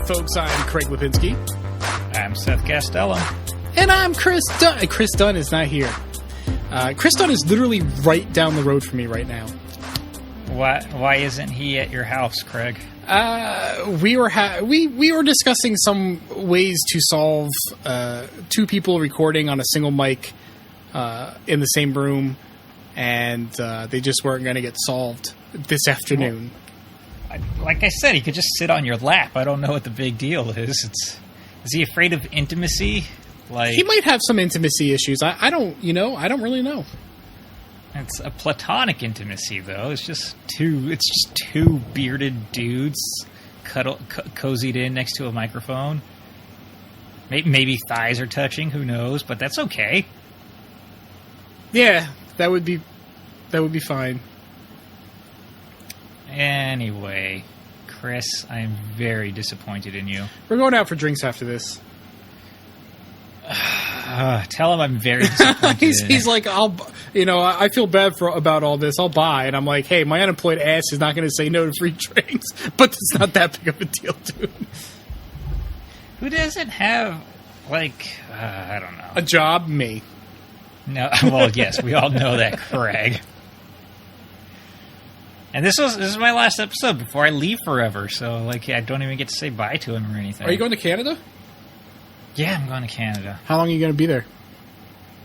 folks. I'm Craig Lipinski. I'm Seth Castello. And I'm Chris Dunn. Chris Dunn is not here. Chris Dunn is literally right down the road from me right now. Why isn't he at your house, Craig? We were discussing some ways to solve two people recording on a single mic in the same room, and they just weren't going to get solved this afternoon. Well, like I said, he could just sit on your lap. I don't know what the big deal is. Is he afraid of intimacy? Like, he might have some intimacy issues. I don't really know. It's a platonic intimacy, though. It's just two bearded dudes cozied in next to a microphone. Maybe thighs are touching. Who knows? But that's okay. Yeah, that would be fine. Anyway, Chris, I'm very disappointed in you. We're going out for drinks after this. Tell him I'm very disappointed. He's like, I feel bad about all this. I'll buy. And I'm like, hey, my unemployed ass is not going to say no to free drinks. But it's not that big of a deal, dude. Who doesn't have, I don't know. A job? Me. No, well, yes, we all know that, Craig. And this is my last episode before I leave forever, so I don't even get to say bye to him or anything. Are you going to Canada? Yeah, I'm going to Canada. How long are you going to be there?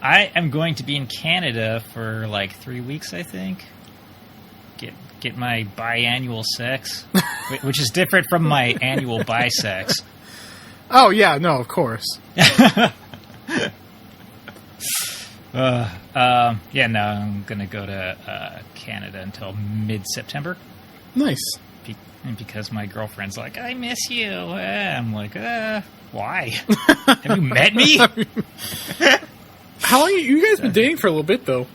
I am going to be in Canada for 3 weeks, I think. Get my biannual sex, which is different from my annual bisex. Oh yeah, no, of course. I'm gonna go to Canada until mid-September. Nice. Because my girlfriend's like, I miss you. I'm like, why? Have you met me? How long you guys been dating for a little bit though?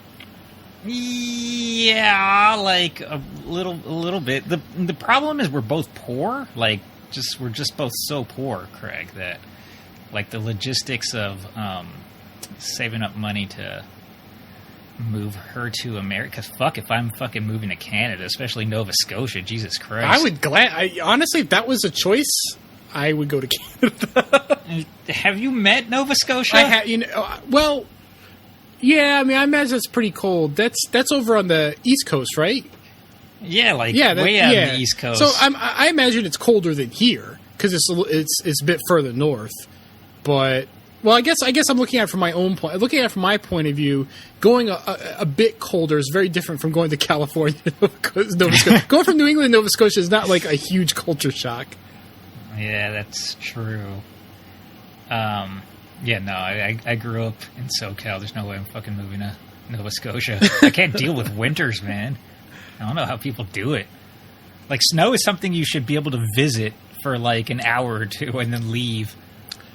Yeah, a little bit. The problem is we're both poor. We're just both so poor, Craig, that the logistics of saving up money to move her to America. Fuck if I'm fucking moving to Canada, especially Nova Scotia. Jesus Christ. Honestly, if that was a choice, I would go to Canada. Have you met Nova Scotia? Well, yeah, I imagine it's pretty cold. That's over on the East Coast, right? Yeah, way out on the East Coast. So I imagine it's colder than here because it's a bit further north. But well, I guess I'm looking at it from my own point. Looking at it from my point of view, going a bit colder is very different from going to California, Nova Scotia. Going from New England to Nova Scotia is not a huge culture shock. Yeah, that's true. I grew up in SoCal. There's no way I'm fucking moving to Nova Scotia. I can't deal with winters, man. I don't know how people do it. Snow is something you should be able to visit for an hour or two and then leave.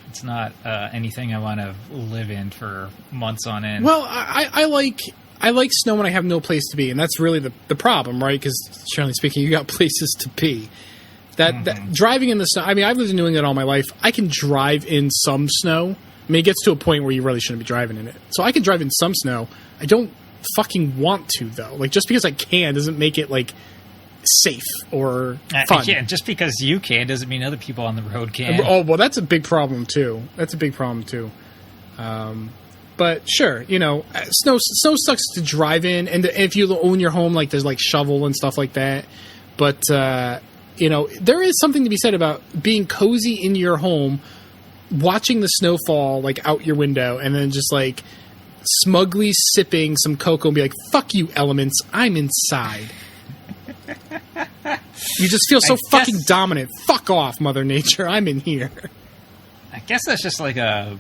It's not anything I want to live in for months on end. Well, I like snow when I have no place to be, and that's really the problem, right? Because generally speaking, you got places to be. That driving in the snow. I've lived in New England all my life. I can drive in some snow. It gets to a point where you really shouldn't be driving in it. So I can drive in some snow. I don't fucking want to though. Just because I can doesn't make it safe or fun. Yeah, just because you can doesn't mean other people on the road can. Oh, well, that's a big problem too. But sure, snow sucks to drive in, and if you own your home, there's shovel and stuff like that. But there is something to be said about being cozy in your home, watching the snow fall out your window, and then just smugly sipping some cocoa and be like, "Fuck you, elements! I'm inside." You just feel so fucking dominant. Fuck off, Mother Nature. I'm in here. I guess that's just a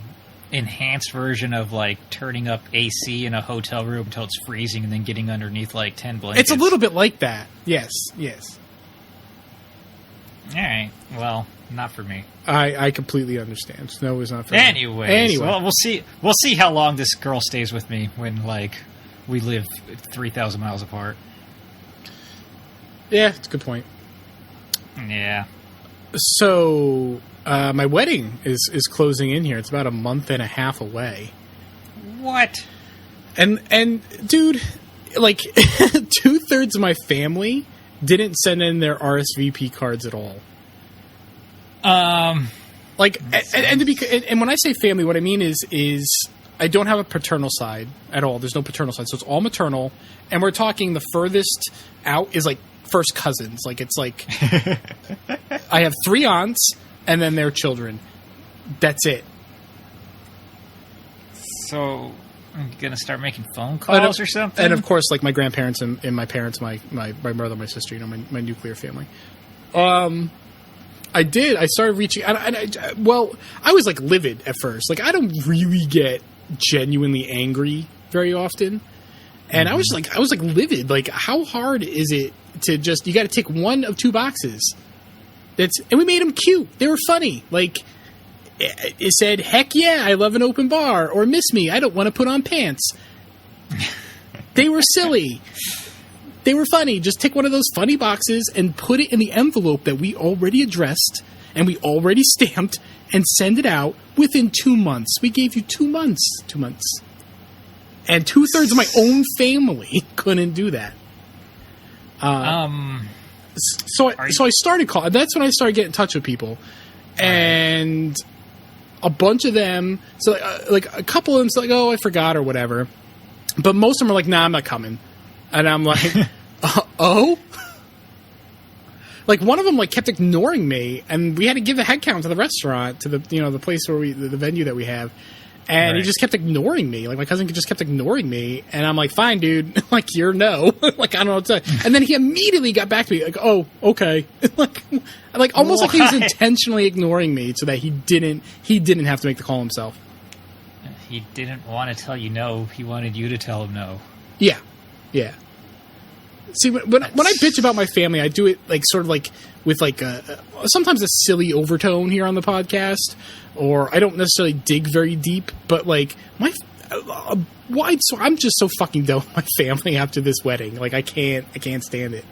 enhanced version of turning up AC in a hotel room until it's freezing and then getting underneath 10 blankets. It's a little bit like that. Yes. All right. Well, not for me. I completely understand. Snow is not for me. Anyway. Well, we'll see how long this girl stays with me when we live 3,000 miles apart. Yeah, it's a good point. Yeah. So, my wedding is closing in here. It's about a month and a half away. What? And dude, 2/3 of my family didn't send in their RSVP cards at all. Like, and when I say family, what I mean is I don't have a paternal side at all. There's no paternal side, so it's all maternal. And we're talking the furthest out is like first cousins. Like it's like I have 3 aunts and then their children. That's it. So I'm gonna start making phone calls or something. And of course, like my grandparents and my parents, my brother, my sister. You know, my nuclear family. I did. I started reaching. I was like livid at first. Like I don't really get genuinely angry very often, and I was like livid. Like how hard is it to just? You got to tick one of 2 boxes. And we made them cute. They were funny. Like it said, "Heck yeah, I love an open bar," or "Miss me, I don't want to put on pants." They were silly. They were funny. Just tick one of those funny boxes and put it in the envelope that we already addressed and we already stamped and send it out within 2 months. We gave you 2 months. 2 months. And 2/3 of my own family couldn't do that. So I started calling. That's when I started getting in touch with people. And a bunch of them, so like a couple of them, like, oh, I forgot or whatever. But most of them are like, nah, I'm not coming. And I'm like, oh? Like one of them like kept ignoring me, and we had to give a head count to the restaurant, to the the place where the venue that we have, and he just kept ignoring me. Like my cousin just kept ignoring me, and I'm like, fine, dude. Like you're no. Like I don't know what to say. And then he immediately got back to me like, oh, okay. like almost like he was intentionally ignoring me so that he didn't have to make the call himself. He didn't want to tell you no. He wanted you to tell him no. Yeah. Yeah. See, when I bitch about my family, I do it like sort of like with like sometimes a silly overtone here on the podcast, or I don't necessarily dig very deep, but like so I'm just so fucking done with my family after this wedding. Like I can't stand it.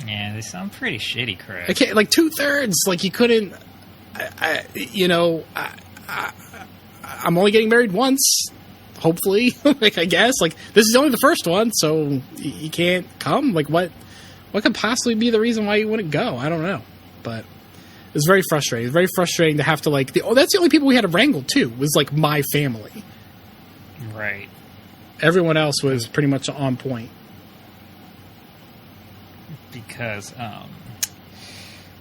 Yeah, they sound pretty shitty, Craig. I can't, like 2/3. Like you couldn't. I'm only getting married once. Hopefully, like I guess, like this is only the first one, so you can't come. Like what could possibly be the reason why you wouldn't go? I don't know, but it was very frustrating. It's very frustrating to have to like. That's the only people we had to wrangle too. Was like my family. Right. Everyone else was pretty much on point. Because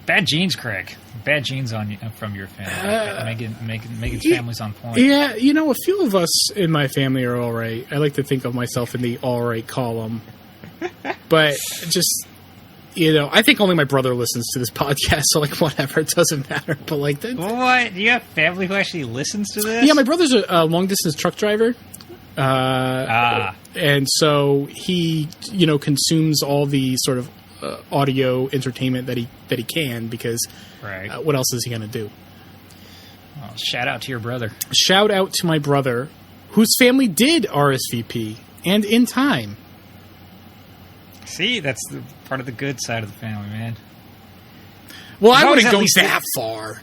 bad genes, Craig. Bad genes on you from your family. Megan's family's on point. Yeah, a few of us in my family are all right. I like to think of myself in the all right column. But just, I think only my brother listens to this podcast, so like whatever, it doesn't matter. But like, what? Do you have family who actually listens to this? Yeah, my brother's a long distance truck driver. And so he, consumes all the sort of audio entertainment that he can, because what else is he going to do? Well, shout out to your brother. Shout out to my brother, whose family did RSVP, and in time. See, that's the part of the good side of the family, man. Well, I wouldn't go that far.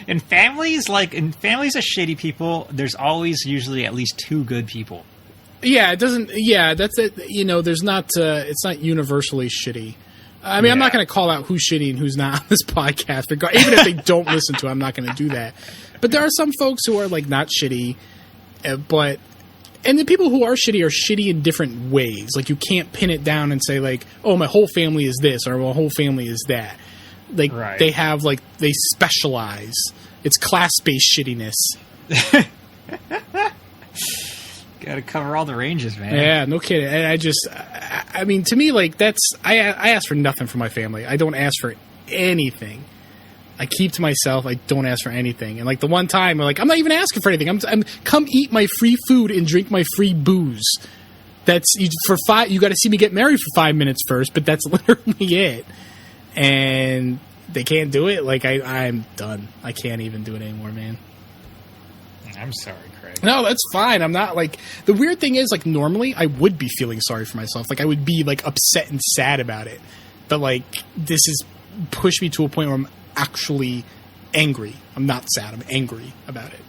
In families of shitty people, there's always usually at least 2 good people. Yeah, it doesn't. Yeah, that's it. There's not. It's not universally shitty. I mean, I'm not going to call out who's shitty and who's not on this podcast. Even if they don't listen to it, I'm not going to do that. But there are some folks who are like not shitty, and the people who are shitty in different ways. Like you can't pin it down and say like, oh, my whole family is this or my whole family is that. Like they have they specialize. It's class-based shittiness. Got to cover all the ranges, man. Yeah, no kidding. And I mean, to me, like I ask for nothing from my family. I don't ask for anything. I keep to myself. I don't ask for anything. And like the one time, I'm not even asking for anything. I'm come eat my free food and drink my free booze. That's for 5. You got to see me get married for 5 minutes first, but that's literally it. And they can't do it. Like I'm done. I can't even do it anymore, man. I'm sorry, Craig. No, that's fine. I'm not like the weird thing is like normally I would be feeling sorry for myself. Like I would be like upset and sad about it. But like this has pushed me to a point where I'm actually angry. I'm not sad. I'm angry about it.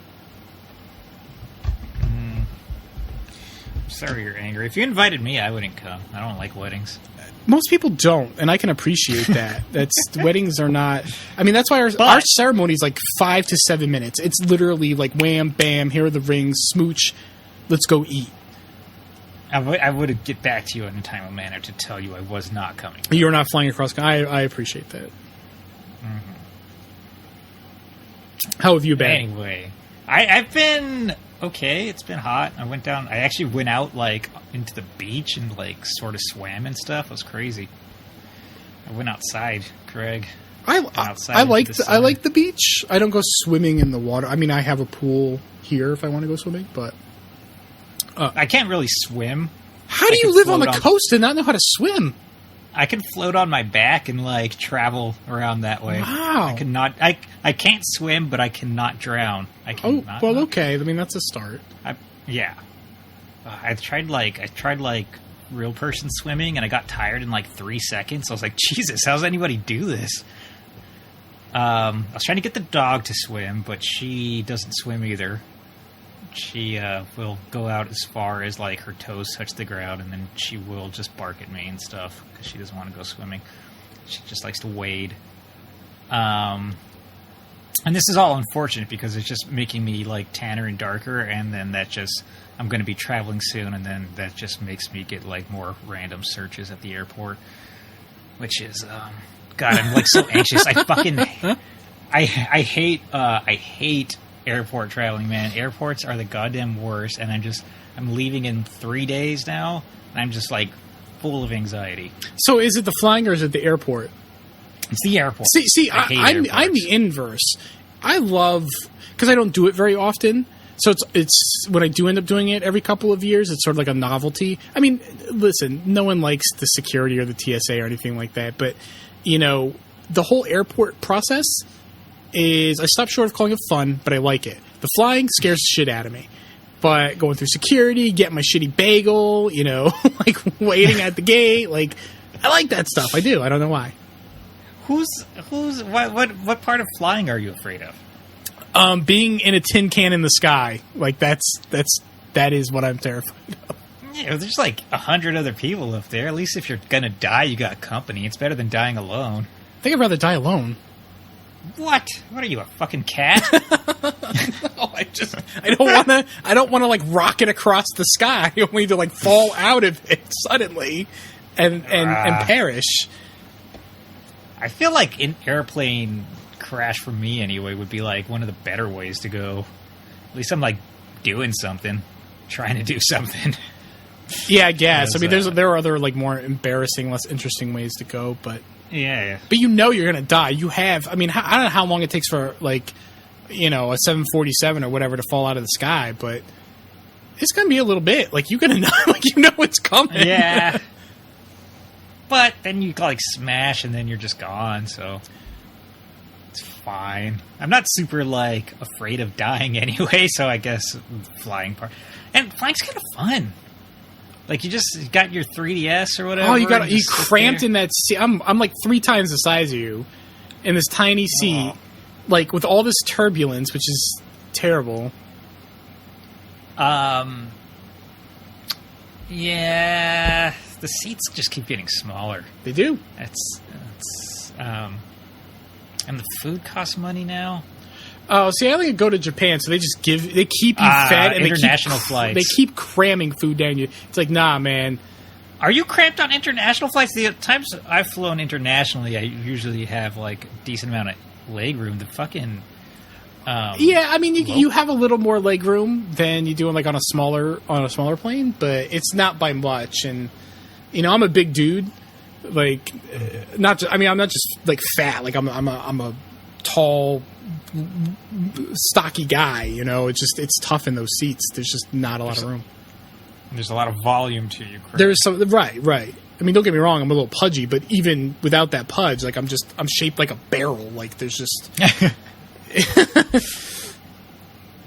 sorry you're angry. If you invited me, I wouldn't come. I don't like weddings. Most people don't, and I can appreciate that. Weddings are not. I mean, that's why our ceremony is like 5 to 7 minutes. It's literally like wham, bam, here are the rings, smooch, let's go eat. I would get back to you in a timely manner to tell you I was not coming. You're not flying across. I appreciate that. Mm-hmm. How have you been? Anyway, I've been okay. It's been hot. I actually went out like into the beach and like sort of swam and stuff. It was crazy. I went outside, Craig. I like the beach. I don't go swimming in the water. I mean, I have a pool here if I want to go swimming, but I can't really swim. How do you live on the coast and not know how to swim? I can float on my back and like travel around that way. Wow. I can't swim, but I cannot drown. Okay. I mean, that's a start. I tried real person swimming, and I got tired in like 3 seconds. I was like, Jesus, how does anybody do this? I was trying to get the dog to swim, but she doesn't swim either. She will go out as far as like her toes touch the ground, and then she will just bark at me and stuff because she doesn't want to go swimming. She just likes to wade. And this is all unfortunate because it's just making me like tanner and darker, and then I'm going to be traveling soon, and then that just makes me get like more random searches at the airport, which is God, I'm like so anxious. I hate airport traveling, man. Airports are the goddamn worst, and I'm leaving in 3 days now, and I'm just like full of anxiety. So is it the flying or is it the airport? It's the airport. See, I'm the inverse. I love, because I don't do it very often, so it's when I do end up doing it every couple of years, it's sort of like a novelty. I mean, listen, no one likes the security or the TSA or anything like that, but you know, the whole airport process is, I stop short of calling it fun, but I like it. The flying scares the shit out of me. But going through security, getting my shitty bagel, you know, like waiting at the gate, like, I like that stuff. I do. I don't know why. What part of flying are you afraid of? Being in a tin can in the sky. Like, that is what I'm terrified of. Yeah, there's like 100 other people up there. At least if you're gonna die, you got company. It's better than dying alone. I think I'd rather die alone. What? What are you, a fucking cat? No, I don't wanna like rocket across the sky only to like fall out of it suddenly and perish. I feel like an airplane crash for me anyway would be like one of the better ways to go. At least I'm like doing something, trying to do something. Yeah, I guess. I mean, there are other like more embarrassing, less interesting ways to go, but yeah. But you know you're gonna die. You have. I mean, I don't know how long it takes for like, you know, a 747 or whatever to fall out of the sky, but it's gonna be a little bit. Like you're gonna know, like you know it's coming. Yeah. But then you like smash and then you're just gone. So it's fine. I'm not super like afraid of dying anyway. So I guess flying's kind of fun. Like you just got your 3DS or whatever. Oh, you cramped in that seat. I'm like 3 times the size of you in this tiny seat, like with all this turbulence, which is terrible. Yeah, the seats just keep getting smaller. They do. And the food costs money now. Oh, see, I only go to Japan, so they keep you fed, and international flights. They keep cramming food down you. It's like, nah, man. Are you cramped on international flights? The times I've flown internationally, I usually have like a decent amount of leg room. The fucking yeah, I mean, you have a little more leg room than you do like on a smaller plane, but it's not by much. And you know, I'm a big dude. Like, I'm not just like fat. Like I'm a tall, stocky guy, you know. It's tough in those seats. There's just not a lot of room. There's a lot of volume to you, Chris. There's some right. I mean, don't get me wrong, I'm a little pudgy, but even without that pudge, like I'm shaped like a barrel. Like there's just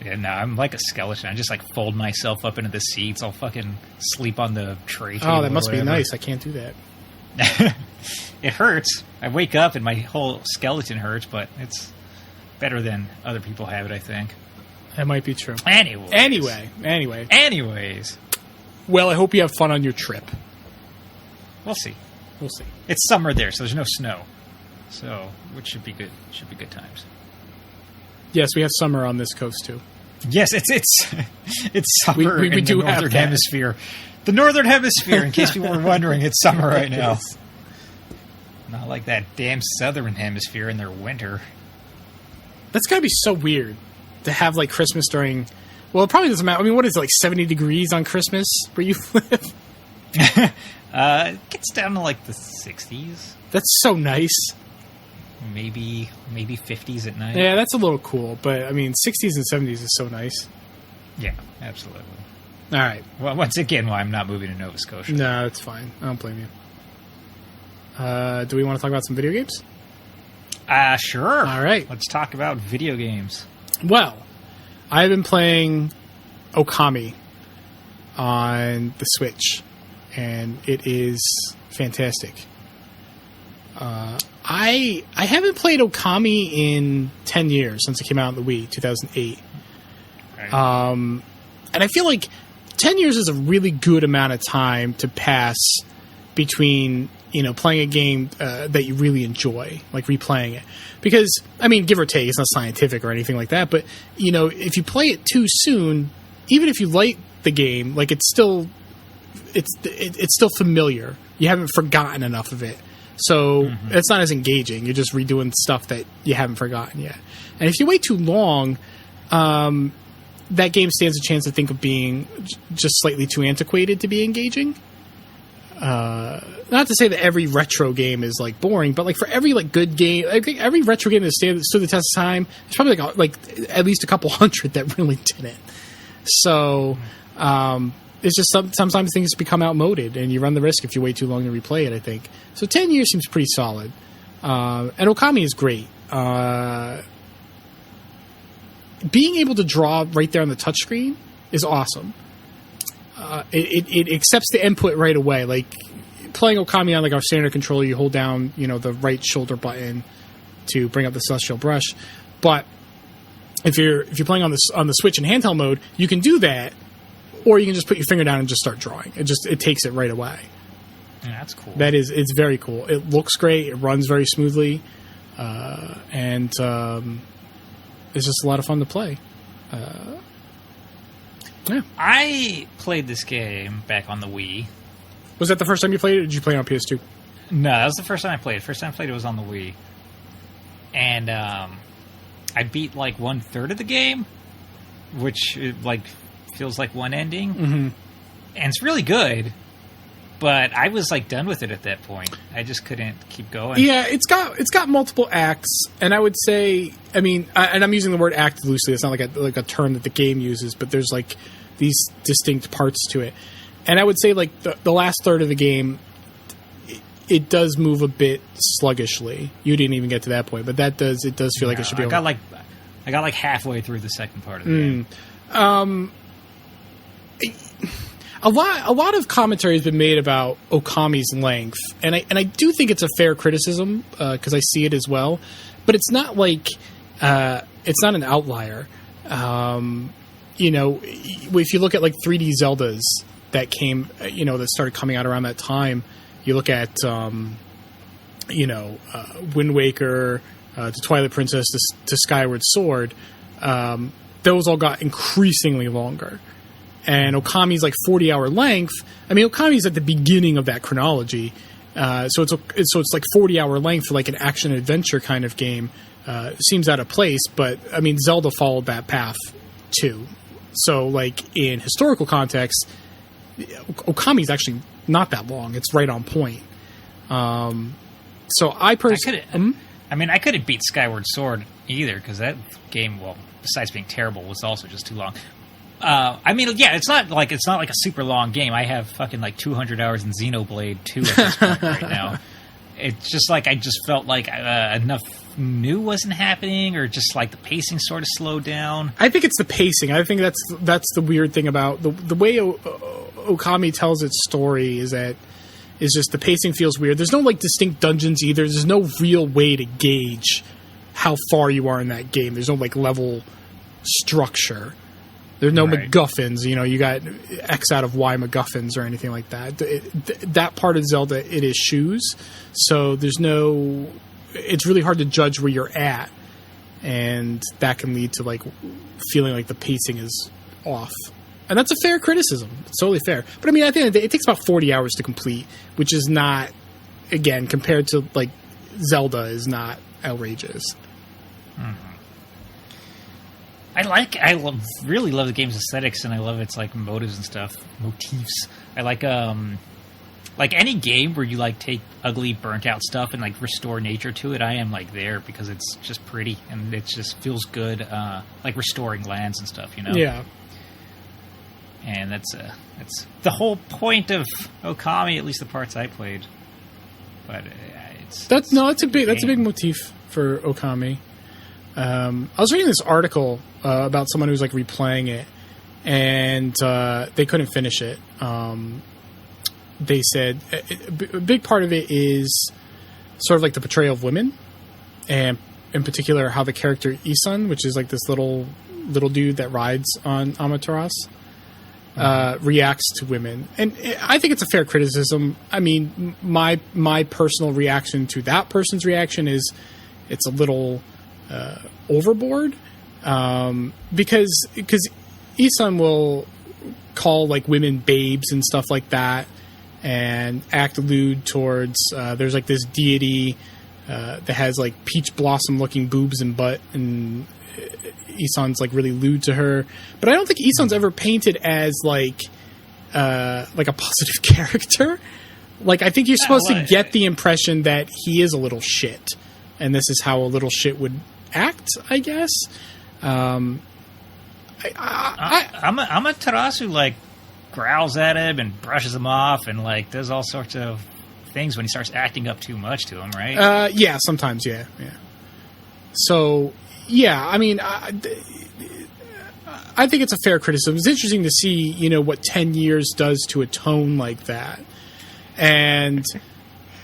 yeah, no, I'm like a skeleton. I just like fold myself up into the seats. I'll fucking sleep on the tray table. Oh, that must be nice. I can't do that. It hurts. I wake up and my whole skeleton hurts, but it's better than other people have it, I think. That might be true. Anyways. Well, I hope you have fun on your trip. We'll see. We'll see. It's summer there, so there's no snow. So, which should be good. Should be good times. Yes, we have summer on this coast too. Yes, it's summer we in do the have northern that. hemisphere. The northern hemisphere, in case people were wondering, it's summer right now. Yes. Not like that damn southern hemisphere in their winter. That's gotta be so weird to have like Christmas during. Well, it probably doesn't matter. I mean, what is it, like 70 degrees on Christmas where you live? It gets down to like the 60s. That's so nice. Maybe 50s at night. Yeah, that's a little cool. But I mean, 60s and 70s is so nice. Yeah, absolutely. All right. Well, once again, why I'm not moving to Nova Scotia. No, it's fine. I don't blame you. Do we want to talk about some video games? Sure. All right. Let's talk about video games. Well, I've been playing Okami on the Switch, and it is fantastic. I haven't played Okami in 10 years since it came out on the Wii, 2008. Right. And I feel like 10 years is a really good amount of time to pass between, playing a game that you really enjoy, like replaying it. Because, I mean, give or take, it's not scientific or anything like that, but, if you play it too soon, even if you like the game, like it's still familiar. You haven't forgotten enough of it. So it's not as engaging. You're just redoing stuff that you haven't forgotten yet. And if you wait too long, that game stands a chance, I think, of being just slightly too antiquated to be engaging. Not to say that every retro game is like boring, but like for every like good game, I think every retro game that stood the test of time, there's probably like at least a couple hundred that really didn't. So it's just sometimes things become outmoded, and you run the risk if you wait too long to replay it, I think. So 10 years seems pretty solid. And Okami is great. Being able to draw right there on the touchscreen is awesome. It accepts the input right away. Like playing Okami on like our standard controller, you hold down, the right shoulder button to bring up the celestial brush. But if you're playing on the Switch in handheld mode, you can do that, or you can just put your finger down and just start drawing. It takes it right away. Yeah, that's cool. It's very cool. It looks great. It runs very smoothly, and it's just a lot of fun to play. Yeah. I played this game back on the Wii. Was that the first time you played it, or did you play it on PS2? No, that was the first time I played it. First time I played it was on the Wii. And I beat like 1/3 of the game, which feels like one ending. Mm-hmm. And it's really good, but I was like done with it at that point. I just couldn't keep going. Yeah, it's got multiple acts, and I would say, I mean, and I'm using the word act loosely. It's not like a term that the game uses, but there's like these distinct parts to it. And I would say like the last third of the game, it does move a bit sluggishly. You didn't even get to that point, but it does feel like it should be. I got like halfway through the second part of the game. A lot of commentary has been made about Okami's length, and I do think it's a fair criticism because I see it as well. But it's not like it's not an outlier. If you look at like 3D Zeldas that came, that started coming out around that time, you look at Wind Waker, to Twilight Princess, to Skyward Sword. Those all got increasingly longer. And Okami's like 40-hour length. I mean, Okami's at the beginning of that chronology, so it's like 40-hour length for like an action adventure kind of game. Seems out of place, but I mean, Zelda followed that path too. So, like in historical context, Okami's actually not that long. It's right on point. So I personally, I couldn't beat Skyward Sword either because that game, well, besides being terrible, was also just too long. It's not like a super long game. I have fucking like 200 hours in Xenoblade 2 at this point right now. It's just like I just felt like enough new wasn't happening, or just like the pacing sort of slowed down. I think it's the pacing. I think that's the weird thing about the way Okami tells its story is just the pacing feels weird. There's no like distinct dungeons either. There's no real way to gauge how far you are in that game. There's no like level structure. There's no Right. MacGuffins. You got X out of Y MacGuffins or anything like that. That part of Zelda, it is shoes. So there's no... It's really hard to judge where you're at. And that can lead to, like, feeling like the pacing is off. And that's a fair criticism. It's totally fair. But, I mean, at the end of the day, it takes about 40 hours to complete, which is not, again, compared to, like, Zelda, is not outrageous. Really love the game's aesthetics, and I love its like motives and stuff, motifs. I like any game where you like take ugly, burnt out stuff and like restore nature to it. I am like there because it's just pretty and it just feels good, like restoring lands and stuff, Yeah. And that's the whole point of Okami, at least the parts I played. But That's a big motif for Okami. I was reading this article about someone who's like replaying it, and they couldn't finish it. They said a big part of it is sort of like the portrayal of women, and in particular how the character Isan, which is like this little dude that rides on Amaterasu, reacts to women. And I think it's a fair criticism. I mean, my personal reaction to that person's reaction is it's a little overboard, because Isan will call like women babes and stuff like that, and act lewd towards. There's like this deity that has like peach blossom looking boobs and butt, and Isan's like really lewd to her. But I don't think Isan's ever painted as like a positive character. Like, I think you're supposed to get the impression that he is a little shit, and this is how a little shit would act, I guess. Amaterasu like growls at him and brushes him off and like does all sorts of things when he starts acting up too much to him, right? Yeah, sometimes, yeah. So, yeah, I mean, I think it's a fair criticism. It's interesting to see, what 10 years does to a tone like that. And,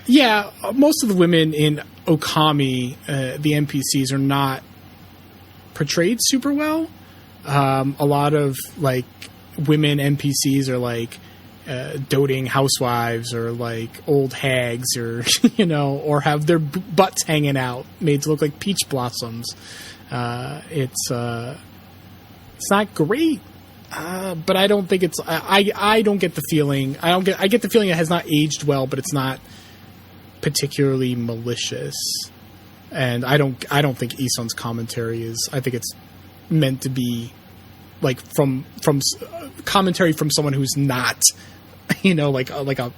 yeah, most of the women in Okami, the NPCs, are not portrayed super well. A lot of, like, women NPCs are, like, doting housewives or, like, old hags or, or have their butts hanging out made to look like peach blossoms. It's not great, but I don't think it's... I don't get the feeling... I get the feeling it has not aged well, but it's not particularly malicious. And I don't think Isan's commentary is... I think it's meant to be like from commentary from someone who's not, like a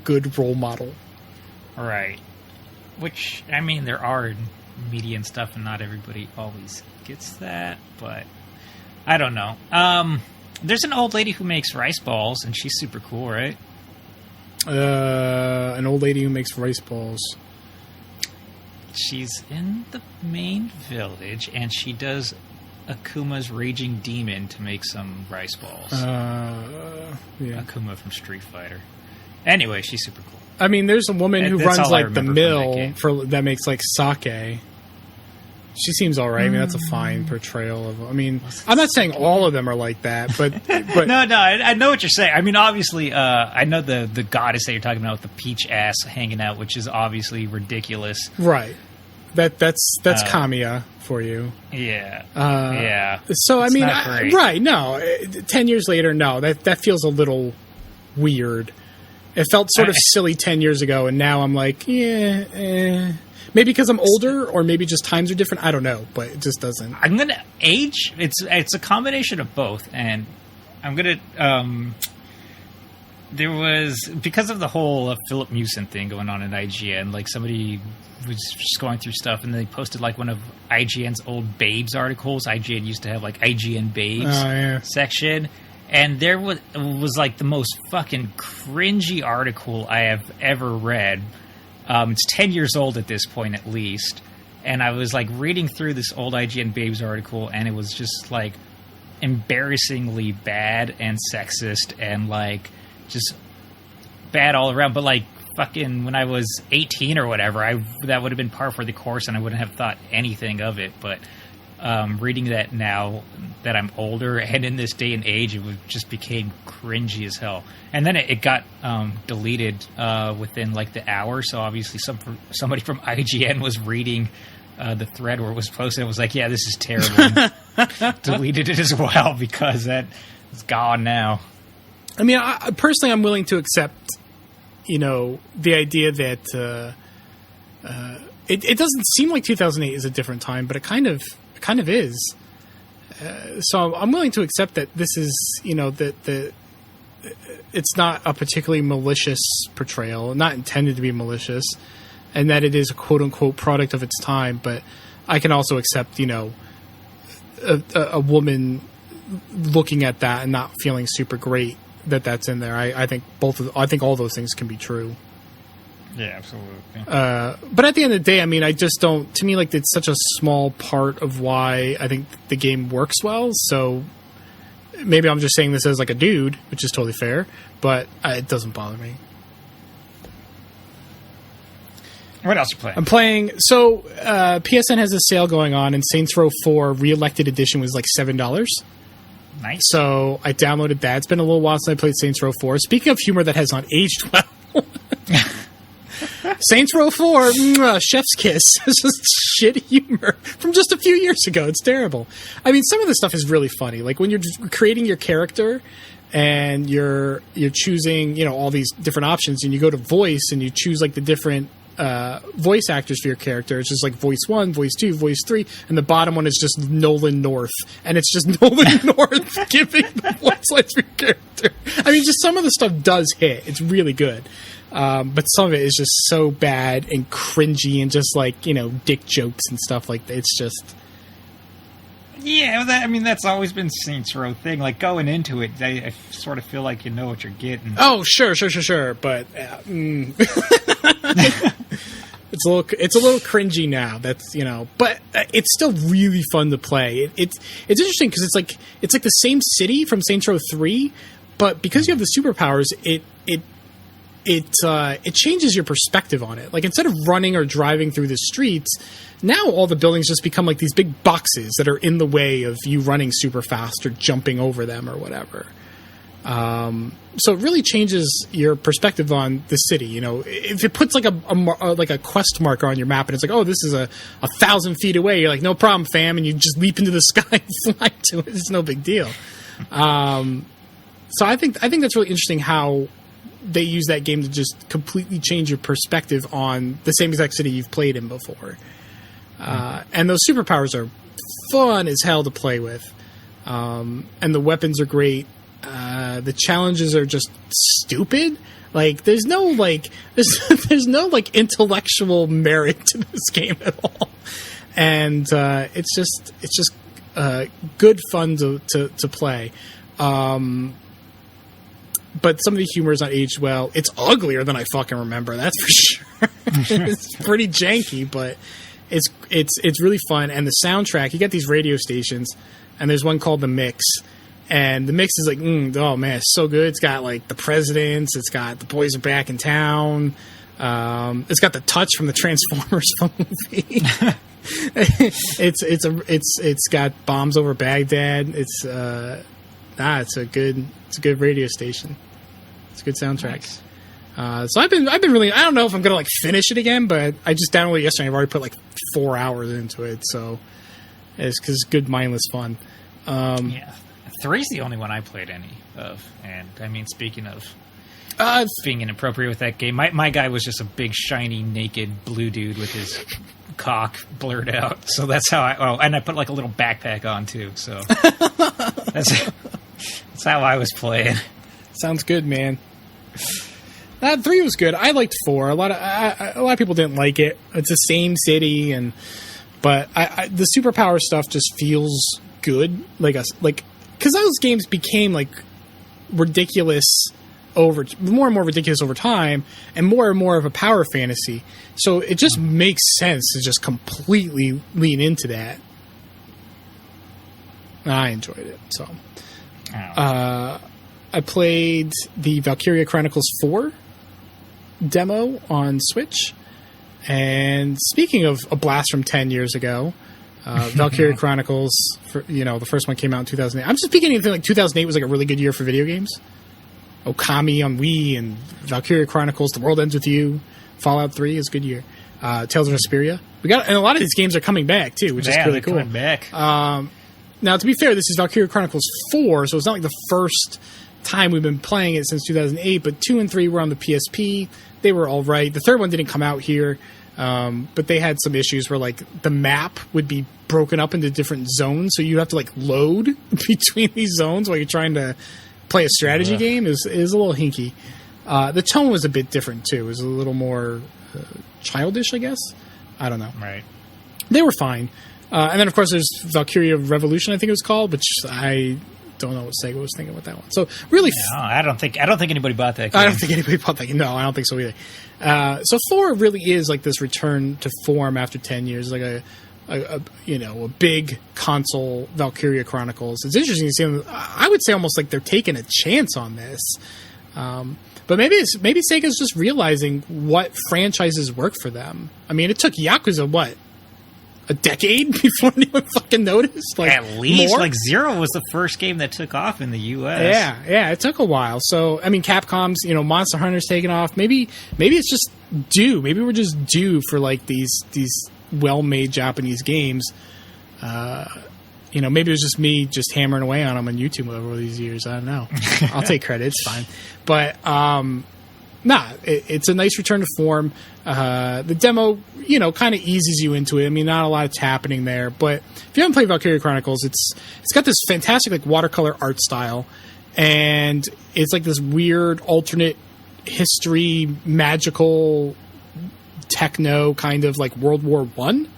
good role model. Right. Which, I mean, there are media and stuff, and not everybody always gets that, but I don't know. There's an old lady who makes rice balls, and she's super cool, right? An old lady who makes rice balls. She's in the main village, and she does Akuma's Raging Demon to make some rice balls. Yeah. Akuma from Street Fighter. Anyway, she's super cool. I mean, there's a woman who That's runs all I like the remember mill that makes like sake. She seems all right. I mean, that's a fine portrayal of. I mean, I'm not saying all of them are like that, but no, I know what you're saying. I mean, obviously, I know the goddess that you're talking about with the peach ass hanging out, which is obviously ridiculous. Right. That's Kamiya for you. Yeah. Yeah. So I mean, right? No, 10 years later, no. That feels a little weird. It felt sort of silly 10 years ago, and now I'm like, yeah. Maybe because I'm older, or maybe just times are different. I don't know, but it just doesn't. I'm gonna age. It's a combination of both, and I'm gonna. There was, because of the whole Philip Mewson thing going on in IGN, like somebody was just going through stuff, and they posted like one of IGN's old Babes articles. IGN used to have like IGN Babes section, and there was like the most fucking cringy article I have ever read. It's 10 years old at this point, at least. And I was, like, reading through this old IGN Babes article, and it was just, like, embarrassingly bad and sexist and, like, just bad all around. But, like, fucking when I was 18 or whatever, that would have been par for the course, and I wouldn't have thought anything of it. But reading that now that I'm older and in this day and age, it just became cringy as hell. And then it got deleted within like the hour. So obviously somebody from IGN was reading the thread where it was posted and was like, yeah, this is terrible. Deleted it as well because that is gone now. I mean, personally, I'm willing to accept, the idea that it doesn't seem like 2008 is a different time, but it kind of is. So I'm willing to accept that this is, that it's not a particularly malicious portrayal, not intended to be malicious, and that it is a quote-unquote product of its time. But I can also accept, a woman looking at that and not feeling super great that that's in there. I think I think all those things can be true. Yeah, absolutely. But at the end of the day, I mean, I just don't. To me, like, it's such a small part of why I think the game works well. So maybe I'm just saying this as like a dude, which is totally fair. But it doesn't bother me. What else are you playing? I'm playing. So PSN has a sale going on, and Saints Row 4 Re-Elected Edition was like $7. Nice. So I downloaded that. It's been a little while since I played Saints Row 4. Speaking of humor that has not aged well. Saints Row 4, chef's kiss. It's just shit humor from just a few years ago. It's terrible. I mean, some of the stuff is really funny. Like when you're creating your character and you're choosing, all these different options, and you go to voice and you choose like the different voice actors for your character. It's just like voice 1, voice 2, voice 3, and the bottom one is just Nolan North, and it's just Nolan North giving the voice lines for your character. I mean, just some of the stuff does hit. It's really good. But some of it is just so bad and cringy and just like, dick jokes and stuff like that. It's just... Yeah, that's always been Saints Row thing. Like, going into it, I sort of feel like you know what you're getting. Oh, sure. But... It's a little cringy now. That's but it's still really fun to play. It's interesting because it's like the same city from Saints Row 3, but because you have the superpowers, it changes your perspective on it. Like, instead of running or driving through the streets, now all the buildings just become like these big boxes that are in the way of you running super fast or jumping over them or whatever. So it really changes your perspective on the city. If it puts like a quest marker on your map and it's like, oh, this is 1,000 feet away, you're like, no problem, fam, and you just leap into the sky and fly to it. It's no big deal. So I think that's really interesting how they use that game to just completely change your perspective on the same exact city you've played in before. And those superpowers are fun as hell to play with. And the weapons are great. The challenges are just stupid. Like, there's no intellectual merit to this game at all. And it's just good fun to play. But some of the humor is not aged well. It's uglier than I fucking remember. That's for sure. It's pretty janky, but it's really fun. And the soundtrack, you get these radio stations, and there's one called The Mix. And The Mix is like, oh man, it's so good. It's got like the Presidents. It's got The Boys Are Back in Town. It's got the touch from the Transformers movie. It's got Bombs Over Baghdad. It's a good radio station. It's a good soundtrack. Nice. So I've been really, I don't know if I'm gonna like finish it again, but I just downloaded it yesterday. I've already put like 4 hours into it, so it's because it's good mindless fun. Yeah. 3's the only one I played any of, and I mean, speaking of being inappropriate with that game, my guy was just a big, shiny, naked blue dude with his cock blurred out. So that's how and I put like a little backpack on too. So that's how I was playing. Sounds good, man. 3 was good. I liked 4. A lot of people didn't like it. It's the same city, but the superpower stuff just feels good, because those games became like ridiculous more and more ridiculous over time, and more of a power fantasy. So it just makes sense to just completely lean into that. I enjoyed it. So I played the Valkyria Chronicles 4 demo on Switch. And speaking of a blast from 10 years ago, Valkyria Chronicles, the first one came out in 2008. I'm just beginning to think like 2008 was like a really good year for video games. Okami on Wii and Valkyria Chronicles, The World Ends With You, Fallout 3 is a good year. Tales of Vesperia. And a lot of these games are coming back too, which is really cool. Coming back. Now, to be fair, this is Valkyria Chronicles 4, so it's not like the first time we've been playing it since 2008, but 2 and 3 were on the PSP. They were all right. The third one didn't come out here, but they had some issues where like the map would be broken up into different zones, so you have to like load between these zones while you're trying to play a strategy game is a little hinky. The tone was a bit different too. It was a little more childish, I guess. I don't know. Right. They were fine. And then, of course, there's Valkyria Revolution, I think it was called, which I don't know what Sega was thinking with that one. So, really... No, I don't think anybody bought that game. I don't think anybody bought that game. No, I don't think so either. So 4 really is like this return to form after 10 years, like a big console Valkyria Chronicles. It's interesting to see them. I would say almost like they're taking a chance on this. But maybe Sega's just realizing what franchises work for them. I mean, it took Yakuza, a decade before anyone fucking noticed? Like, at least, more? like, Zero was the first game that took off in the U.S. Yeah, it took a while. So, I mean, Capcom's, Monster Hunter's taken off. Maybe it's just due. Maybe we're just due for, like, these well-made Japanese games. Maybe it was just me just hammering away on them on YouTube over these years. I don't know. I'll take credit. It's fine. But, it's a nice return to form. The demo, kind of eases you into it. I mean, not a lot's happening there. But if you haven't played Valkyria Chronicles, it's got this fantastic, like, watercolor art style. And it's like this weird alternate history, magical, techno kind of like World War One.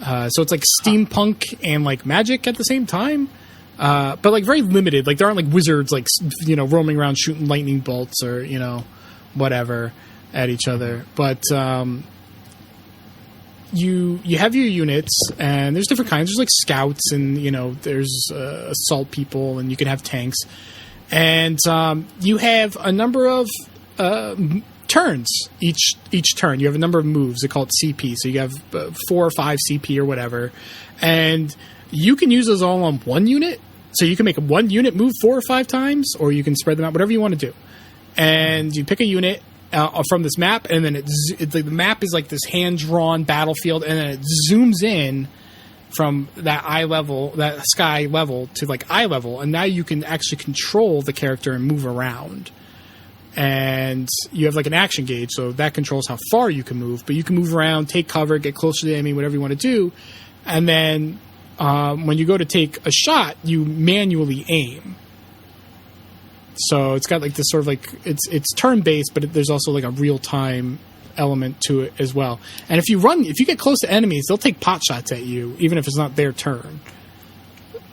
So it's like steampunk and like magic at the same time, but like very limited. Like there aren't like wizards like roaming around shooting lightning bolts or whatever at each other. But you have your units and there's different kinds. There's like scouts and there's assault people and you can have tanks, and you have a number of turns each turn. You have a number of moves. They call it CP. So you have 4 or 5 CP or whatever, and you can use those all on one unit. So you can make one unit move 4 or 5 times, or you can spread them out, whatever you want to do. And you pick a unit from this map, and then it's like the map is like this hand-drawn battlefield, and then it zooms in from that that sky level to like eye level, and now you can actually control the character and move around. And you have like an action gauge, so that controls how far you can move. But you can move around, take cover, get closer to the enemy, whatever you want to do. And then when you go to take a shot, you manually aim. So it's got like this sort of like it's turn based, but there's also like a real time element to it as well. And if you get close to enemies, they'll take pot shots at you, even if it's not their turn.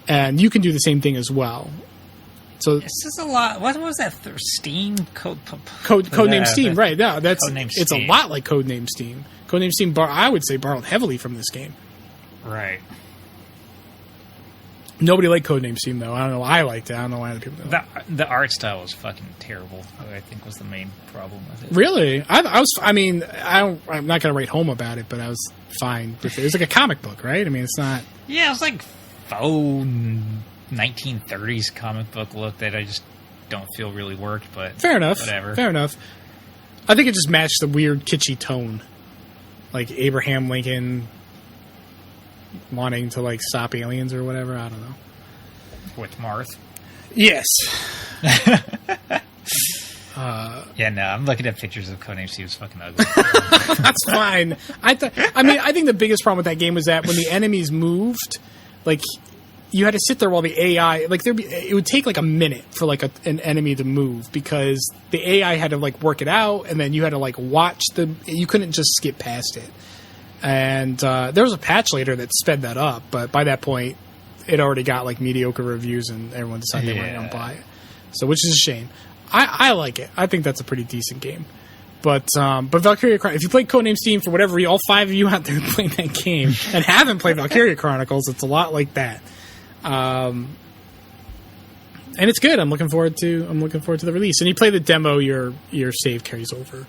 And you can do the same thing as well. So this is a lot. What was that? Steam Codename Steam, right? Yeah, it's Steam. A lot like Codename Steam. Codename Steam, I would say, borrowed heavily from this game. Right. Nobody liked Codename Steam though. I don't know. I liked it. I don't know why other people don't. The art style was fucking terrible. I think was the main problem with it. Really? I'm not gonna write home about it, but I was fine with it. It was like a comic book, right? I mean, it's not. Yeah, it was like faux 1930s comic book look that I just don't feel really worked, but fair enough. Whatever. Fair enough. I think it just matched the weird kitschy tone, like Abraham Lincoln wanting to like stop aliens or whatever. I don't know. With Marth. Yes. Yeah, no, I'm looking at pictures of Codename Steam. It's fucking ugly. That's fine. I think the biggest problem with that game was that when the enemies moved, like, you had to sit there while the AI, like, it would take like a minute for like an enemy to move because the AI had to like work it out, and then you had to like watch you couldn't just skip past it. And there was a patch later that sped that up, but by that point, it already got like mediocre reviews, and everyone decided they weren't going to buy it. So, which is a shame. I like it. I think that's a pretty decent game. But Valkyria Chronicles, if you played Codename Steam for whatever reason, all 5 of you out there playing that game and haven't played Valkyria Chronicles, it's a lot like that. And it's good. I'm looking forward to the release. And you play the demo, your save carries over.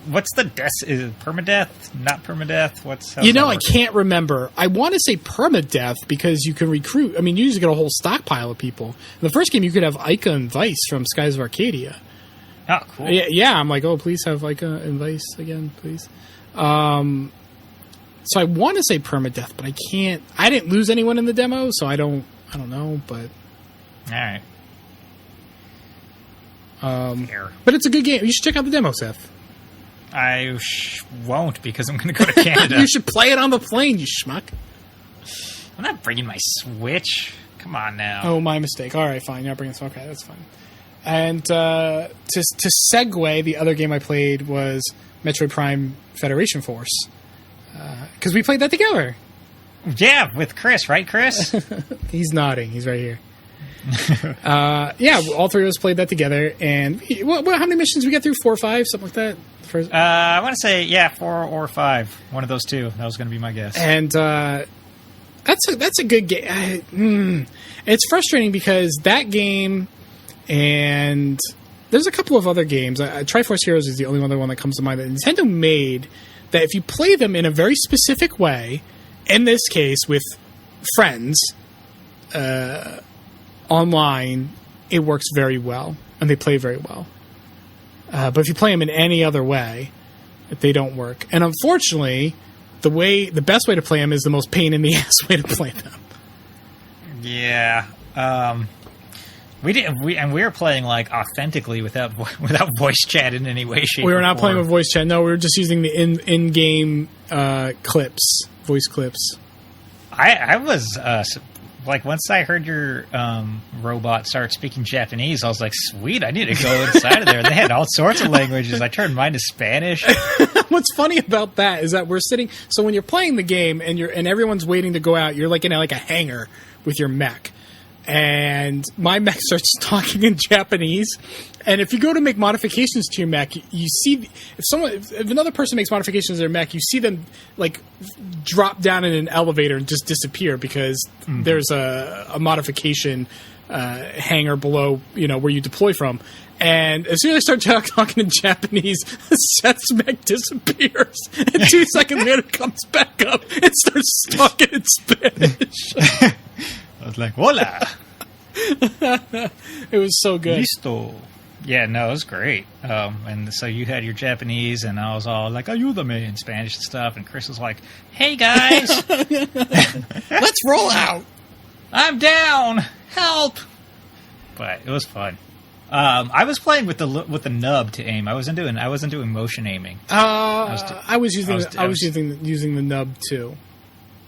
What's the death? Is it permadeath? Not permadeath? I can't remember. I want to say permadeath because you can recruit. I mean, you usually get a whole stockpile of people. In the first game, you could have Ica and Vice from Skies of Arcadia. Oh, cool. Yeah. I'm like, oh, please have Ica and Vice again, please. So I want to say permadeath, but I can't. I didn't lose anyone in the demo, so I don't know. But all right. But it's a good game. You should check out the demo, Seth. I won't because I'm going to go to Canada. You should play it on the plane, you schmuck. I'm not bringing my Switch. Come on now. Oh, my mistake. All right, fine. You're not bringing it. Okay, that's fine. And to segue, the other game I played was Metroid Prime Federation Force. Because we played that together. Yeah, with Chris, right, Chris? He's nodding. He's right here. Yeah, all three of us played that together. And how many missions we get through? 4 or 5, something like that? First. I want to say, 4 or 5. One of those two. That was going to be my guess. And that's a good game. It's frustrating because that game and there's a couple of other games. Triforce Heroes is the only other one that comes to mind that Nintendo made that if you play them in a very specific way, in this case with friends, online, it works very well, and they play very well. But if you play them in any other way, they don't work. And unfortunately, the best way to play them is the most pain in the ass way to play them. Yeah, we were playing like authentically without voice chat in any way, shape. We were not playing with voice chat. No, we were just using the in-game voice clips. I was like, once I heard your robot start speaking Japanese, I was like, sweet, I need to go inside of there. They had all sorts of languages. I turned mine to Spanish. What's funny about that is that we're sitting. So when you're playing the game and everyone's waiting to go out, you're like in a hangar with your mech. And my mech starts talking in Japanese. And if you go to make modifications to your mech, you see if another person makes modifications to their mech, you see them like drop down in an elevator and just disappear because there's a modification hangar below, where you deploy from. And as soon as I start talking in Japanese, Seth's mech disappears. And 2 seconds later, it comes back up and starts talking in Spanish. I was like, hola. It was so good. Listo. Yeah, no, it was great. And so you had your Japanese, and I was all like, ayúdame in Spanish and stuff. And Chris was like, hey, guys. Let's roll out. I'm down. Help. But it was fun. I was playing with the nub to aim. I wasn't doing motion aiming. I was using the nub too.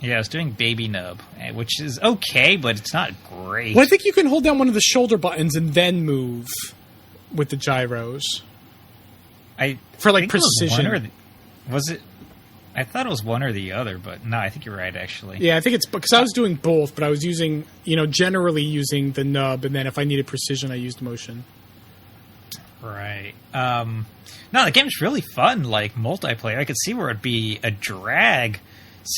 Yeah, I was doing baby nub, which is okay, but it's not great. Well, I think you can hold down one of the shoulder buttons and then move with the gyros. For precision. Was it? I thought it was one or the other, but no, I think you're right, actually. Yeah, I think it's because I was doing both, but I was using, generally using the nub, and then if I needed precision, I used motion. Right. No, the game's really fun, like multiplayer. I could see where it'd be a drag.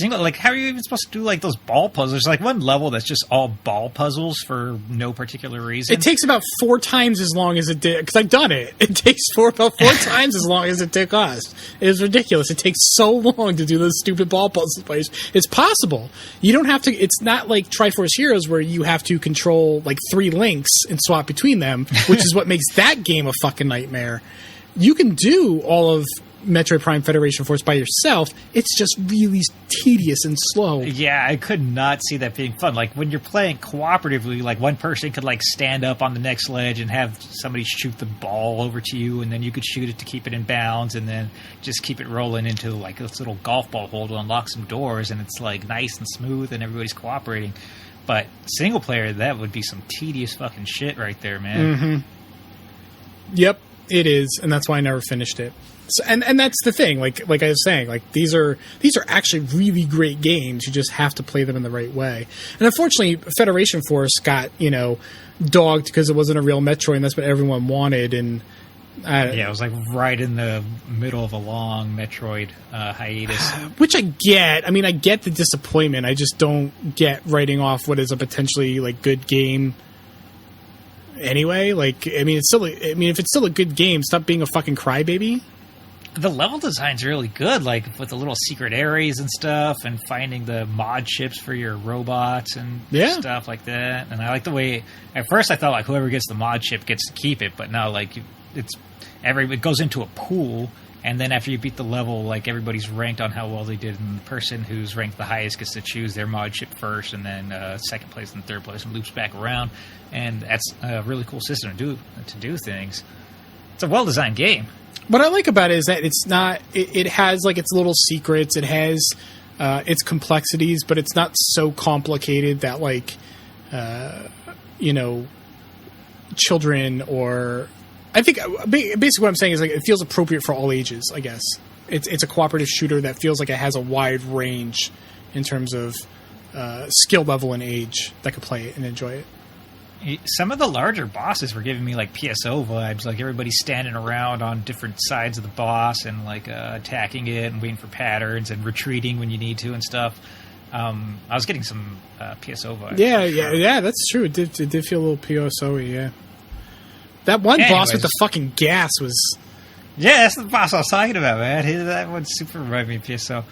How are you even supposed to do like those ball puzzles? There's like one level that's just all ball puzzles for no particular reason. It takes about 4 times as long as it did, because I've done it. It takes about 4 times as long as it took us. It is ridiculous. It takes so long to do those stupid ball puzzles. It's possible. You don't have to. It's not like Triforce Heroes where you have to control like 3 links and swap between them, which is what makes that game a fucking nightmare. You can do all of Metroid Prime Federation Force by yourself. It's just really tedious and slow. Yeah, I could not see that being fun. Like when you're playing cooperatively, like one person could like stand up on the next ledge and have somebody shoot the ball over to you, and then you could shoot it to keep it in bounds, and then just keep it rolling into like this little golf ball hole to unlock some doors, and it's like nice and smooth and everybody's cooperating. But single player, that would be some tedious fucking shit right there, man. Mm-hmm. Yep, it is, and that's why I never finished it. So, and that's the thing, like I was saying, like these are actually really great games. You just have to play them in the right way. And unfortunately, Federation Force got dogged because it wasn't a real Metroid, and that's what everyone wanted. And it was like right in the middle of a long Metroid hiatus, which I get. I mean, I get the disappointment. I just don't get writing off what is a potentially like good game. Anyway, like I mean, if it's still a good game, stop being a fucking crybaby. The level design's really good, like with the little secret areas and stuff, and finding the mod chips for your robots and stuff like that. And I like the way. At first, I thought like whoever gets the mod chip gets to keep it, but now like it goes into a pool, and then after you beat the level, like everybody's ranked on how well they did, and the person who's ranked the highest gets to choose their mod chip first, and then second place and third place, and loops back around. And that's a really cool system to do things. It's a well designed game. What I like about it is that it's not. It has like its little secrets. It has its complexities, but it's not so complicated that like children or. I think basically what I'm saying is like it feels appropriate for all ages. I guess it's a cooperative shooter that feels like it has a wide range in terms of skill level and age that could play it and enjoy it. Some of the larger bosses were giving me like PSO vibes, like everybody's standing around on different sides of the boss and like attacking it and waiting for patterns and retreating when you need to and stuff. I was getting some PSO vibes. Yeah, that's true. It did feel a little PSO-y, yeah. That one boss with the fucking gas was... Yeah, that's the boss I was talking about, man. That one super reminded me of PSO.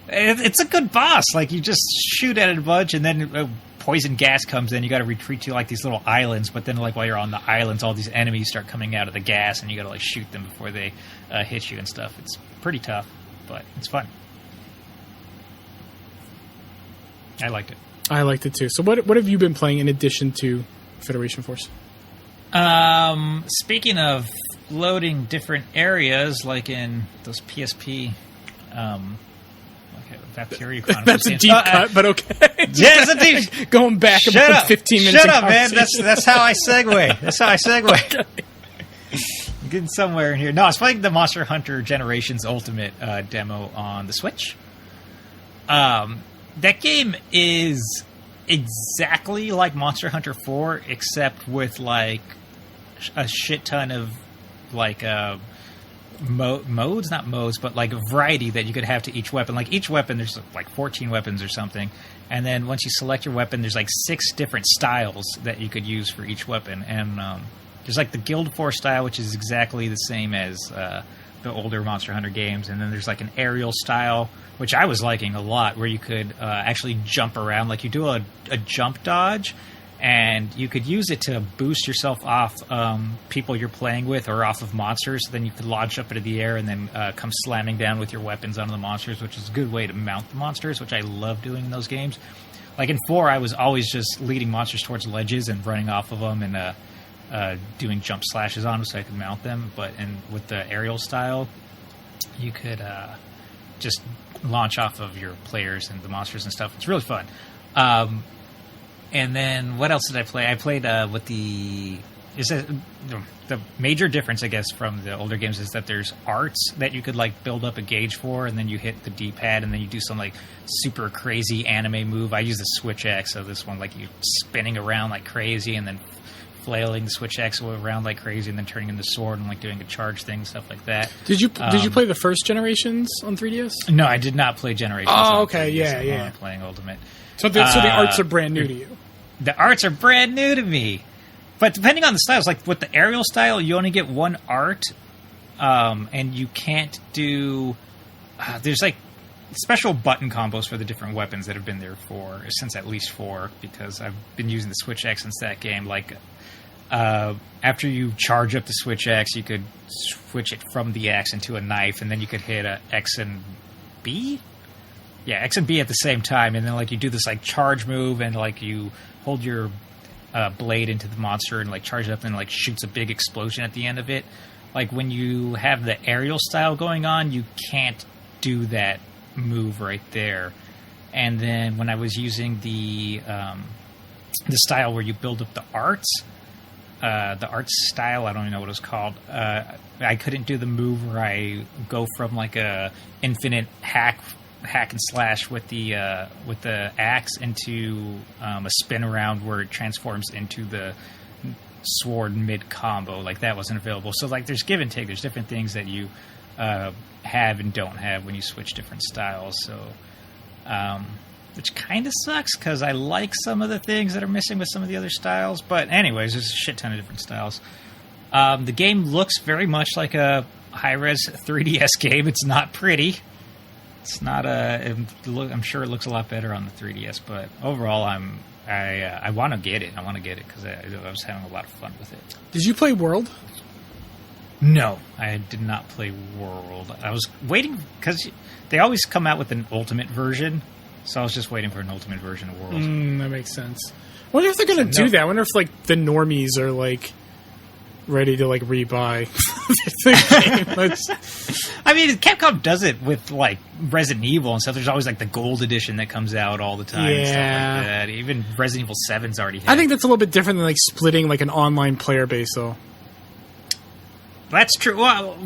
It's a good boss. Like, you just shoot at it a bunch, and then poison gas comes in. You got to retreat to, like, these little islands. But then, like, while you're on the islands, all these enemies start coming out of the gas, and you got to, like, shoot them before they hit you and stuff. It's pretty tough, but it's fun. I liked it. I liked it, too. So what have you been playing in addition to Federation Force? Speaking of loading different areas, like in those PSP, Valkyrie Chronicles. That's a deep cut, but okay. Yeah, it's a deep... Going back about 15 minutes. Shut up, man. That's how I segue. That's how I segue. Okay. I'm getting somewhere in here. No, I was playing the Monster Hunter Generations Ultimate demo on the Switch. That game is exactly like Monster Hunter 4, except with like a shit ton of like modes, not modes, but like a variety that you could have to each weapon. Like each weapon, there's like 14 weapons or something, and then once you select your weapon, there's like 6 different styles that you could use for each weapon. And there's like the Guild Force style, which is exactly the same as the older Monster Hunter games, and then there's like an aerial style, which I was liking a lot, where you could actually jump around. Like you do a jump dodge, and you could use it to boost yourself off people you're playing with or off of monsters. Then you could launch up into the air and then come slamming down with your weapons onto the monsters, which is a good way to mount the monsters, which I love doing in those games. Like in 4, I was always just leading monsters towards ledges and running off of them and doing jump slashes on them so I could mount them. But with the aerial style, you could just launch off of your players and the monsters and stuff. It's really fun. And then what else did I play? I played with the major difference, I guess, from the older games is that there's arts that you could like build up a gauge for, and then you hit the D-pad, and then you do some like super crazy anime move. I use the Switch X, so this one like you spinning around like crazy, and then flailing the Switch X around like crazy, and then turning into sword and like doing a charge thing, stuff like that. Did you play the first Generations on 3DS? No, I did not play Generations. Oh, okay, yeah. I'm playing Ultimate. So the arts are brand new to you. The arts are brand new to me. But depending on the styles, like with the aerial style, you only get one art, and you can't do... there's like special button combos for the different weapons that have been there since at least 4, because I've been using the Switch X since that game. Like, after you charge up the Switch X, you could switch it from the X into a knife, and then you could hit a X and B? Yeah, X and B at the same time, and then like you do this like charge move, and like you hold your blade into the monster and like charge it up, and like shoots a big explosion at the end of it. Like when you have the aerial style going on, you can't do that move right there. And then when I was using the style where you build up the arts style, I don't even know what it was called. I couldn't do the move where I go from like a infinite hack and slash with the axe into a spin around where it transforms into the sword mid combo. Like that wasn't available. So like there's give and take. There's different things that you have and don't have when you switch different styles. So which kind of sucks because I like some of the things that are missing with some of the other styles. But anyways, there's a shit ton of different styles. The game looks very much like a high-res 3DS game. It's not pretty. It's not I'm sure it looks a lot better on the 3DS, but overall, I want to get it. I want to get it because I was having a lot of fun with it. Did you play World? No, I did not play World. I was waiting because they always come out with an ultimate version, so I was just waiting for an ultimate version of World. That makes sense. I wonder if they're going to do that. I wonder if like the normies are like ready to like rebuy the game. I mean, Capcom does it with like Resident Evil and stuff. There's always like the gold edition that comes out all the time and stuff like that. Even Resident Evil 7's already had. I think that's a little bit different than like splitting like an online player base though. That's true. Well,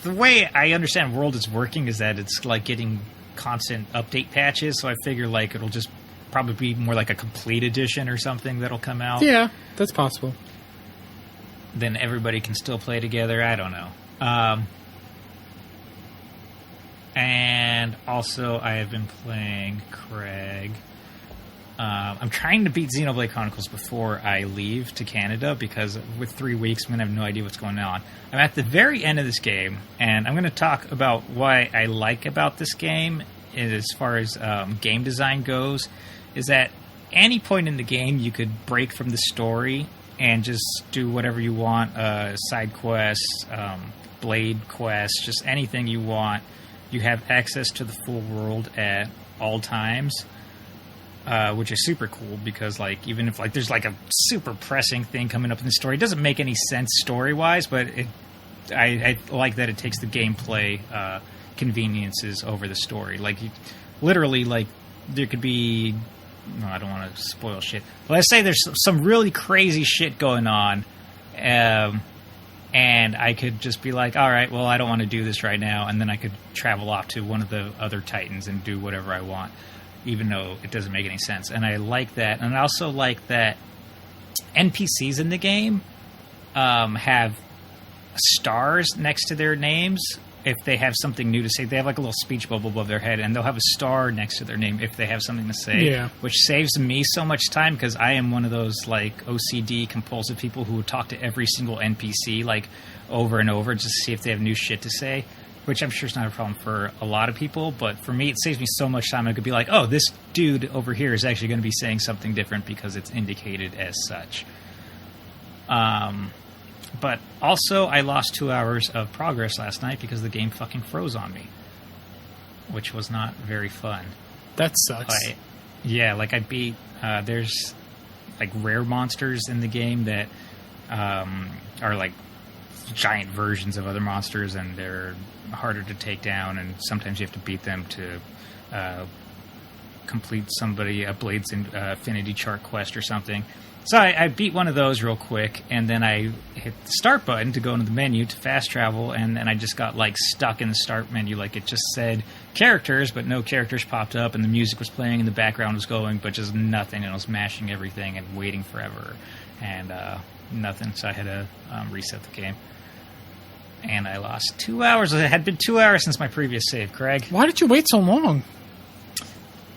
the way I understand World is working is that it's like getting constant update patches, so I figure like it'll just probably be more like a complete edition or something that'll come out. Yeah, that's possible. Then everybody can still play together. I don't know. And also, I have been playing Craig. I'm trying to beat Xenoblade Chronicles before I leave to Canada because with 3 weeks, I'm going to have no idea what's going on. I'm at the very end of this game, and I'm going to talk about what I like about this game as far as game design goes, is that any point in the game, you could break from the story and just do whatever you want, side quests, blade quests, just anything you want. You have access to the full world at all times, which is super cool because, like, even if like there's like a super pressing thing coming up in the story, it doesn't make any sense story-wise, but I like that it takes the gameplay conveniences over the story. Like, literally, like, there could be... No, I don't want to spoil shit. But let's say there's some really crazy shit going on, and I could just be like, all right, well, I don't want to do this right now, and then I could travel off to one of the other Titans and do whatever I want, even though it doesn't make any sense. And I like that. And I also like that NPCs in the game have stars next to their names if they have something new to say. They have like a little speech bubble above their head, and they'll have a star next to their name if they have something to say, which saves me so much time because I am one of those like OCD compulsive people who would talk to every single NPC like over and over just to see if they have new shit to say, which I'm sure is not a problem for a lot of people, but for me it saves me so much time. I could be like, oh, this dude over here is actually going to be saying something different because it's indicated as such. But also, I lost 2 hours of progress last night because the game fucking froze on me, which was not very fun. That sucks. I beat... there's, like, rare monsters in the game that are, like, giant versions of other monsters, and they're harder to take down, and sometimes you have to beat them to complete a Blades Infinity Chart quest or something. So I beat one of those real quick, and then I hit the start button to go into the menu to fast travel, and then I just got like stuck in the start menu. Like it just said characters, but no characters popped up, and the music was playing, and the background was going, but just nothing, and I was mashing everything and waiting forever, and nothing. So I had to reset the game. And I lost 2 hours. It had been 2 hours since my previous save, Craig. Why did you wait so long?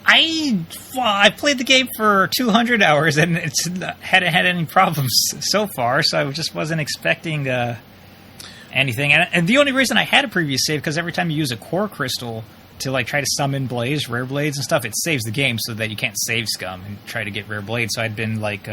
I played the game for 200 hours and it's hadn't had any problems so far, so I just wasn't expecting anything. And the only reason I had a previous save, because every time you use a core crystal to like try to summon blades, rare blades and stuff, it saves the game so that you can't save scum and try to get rare blades. So I'd been like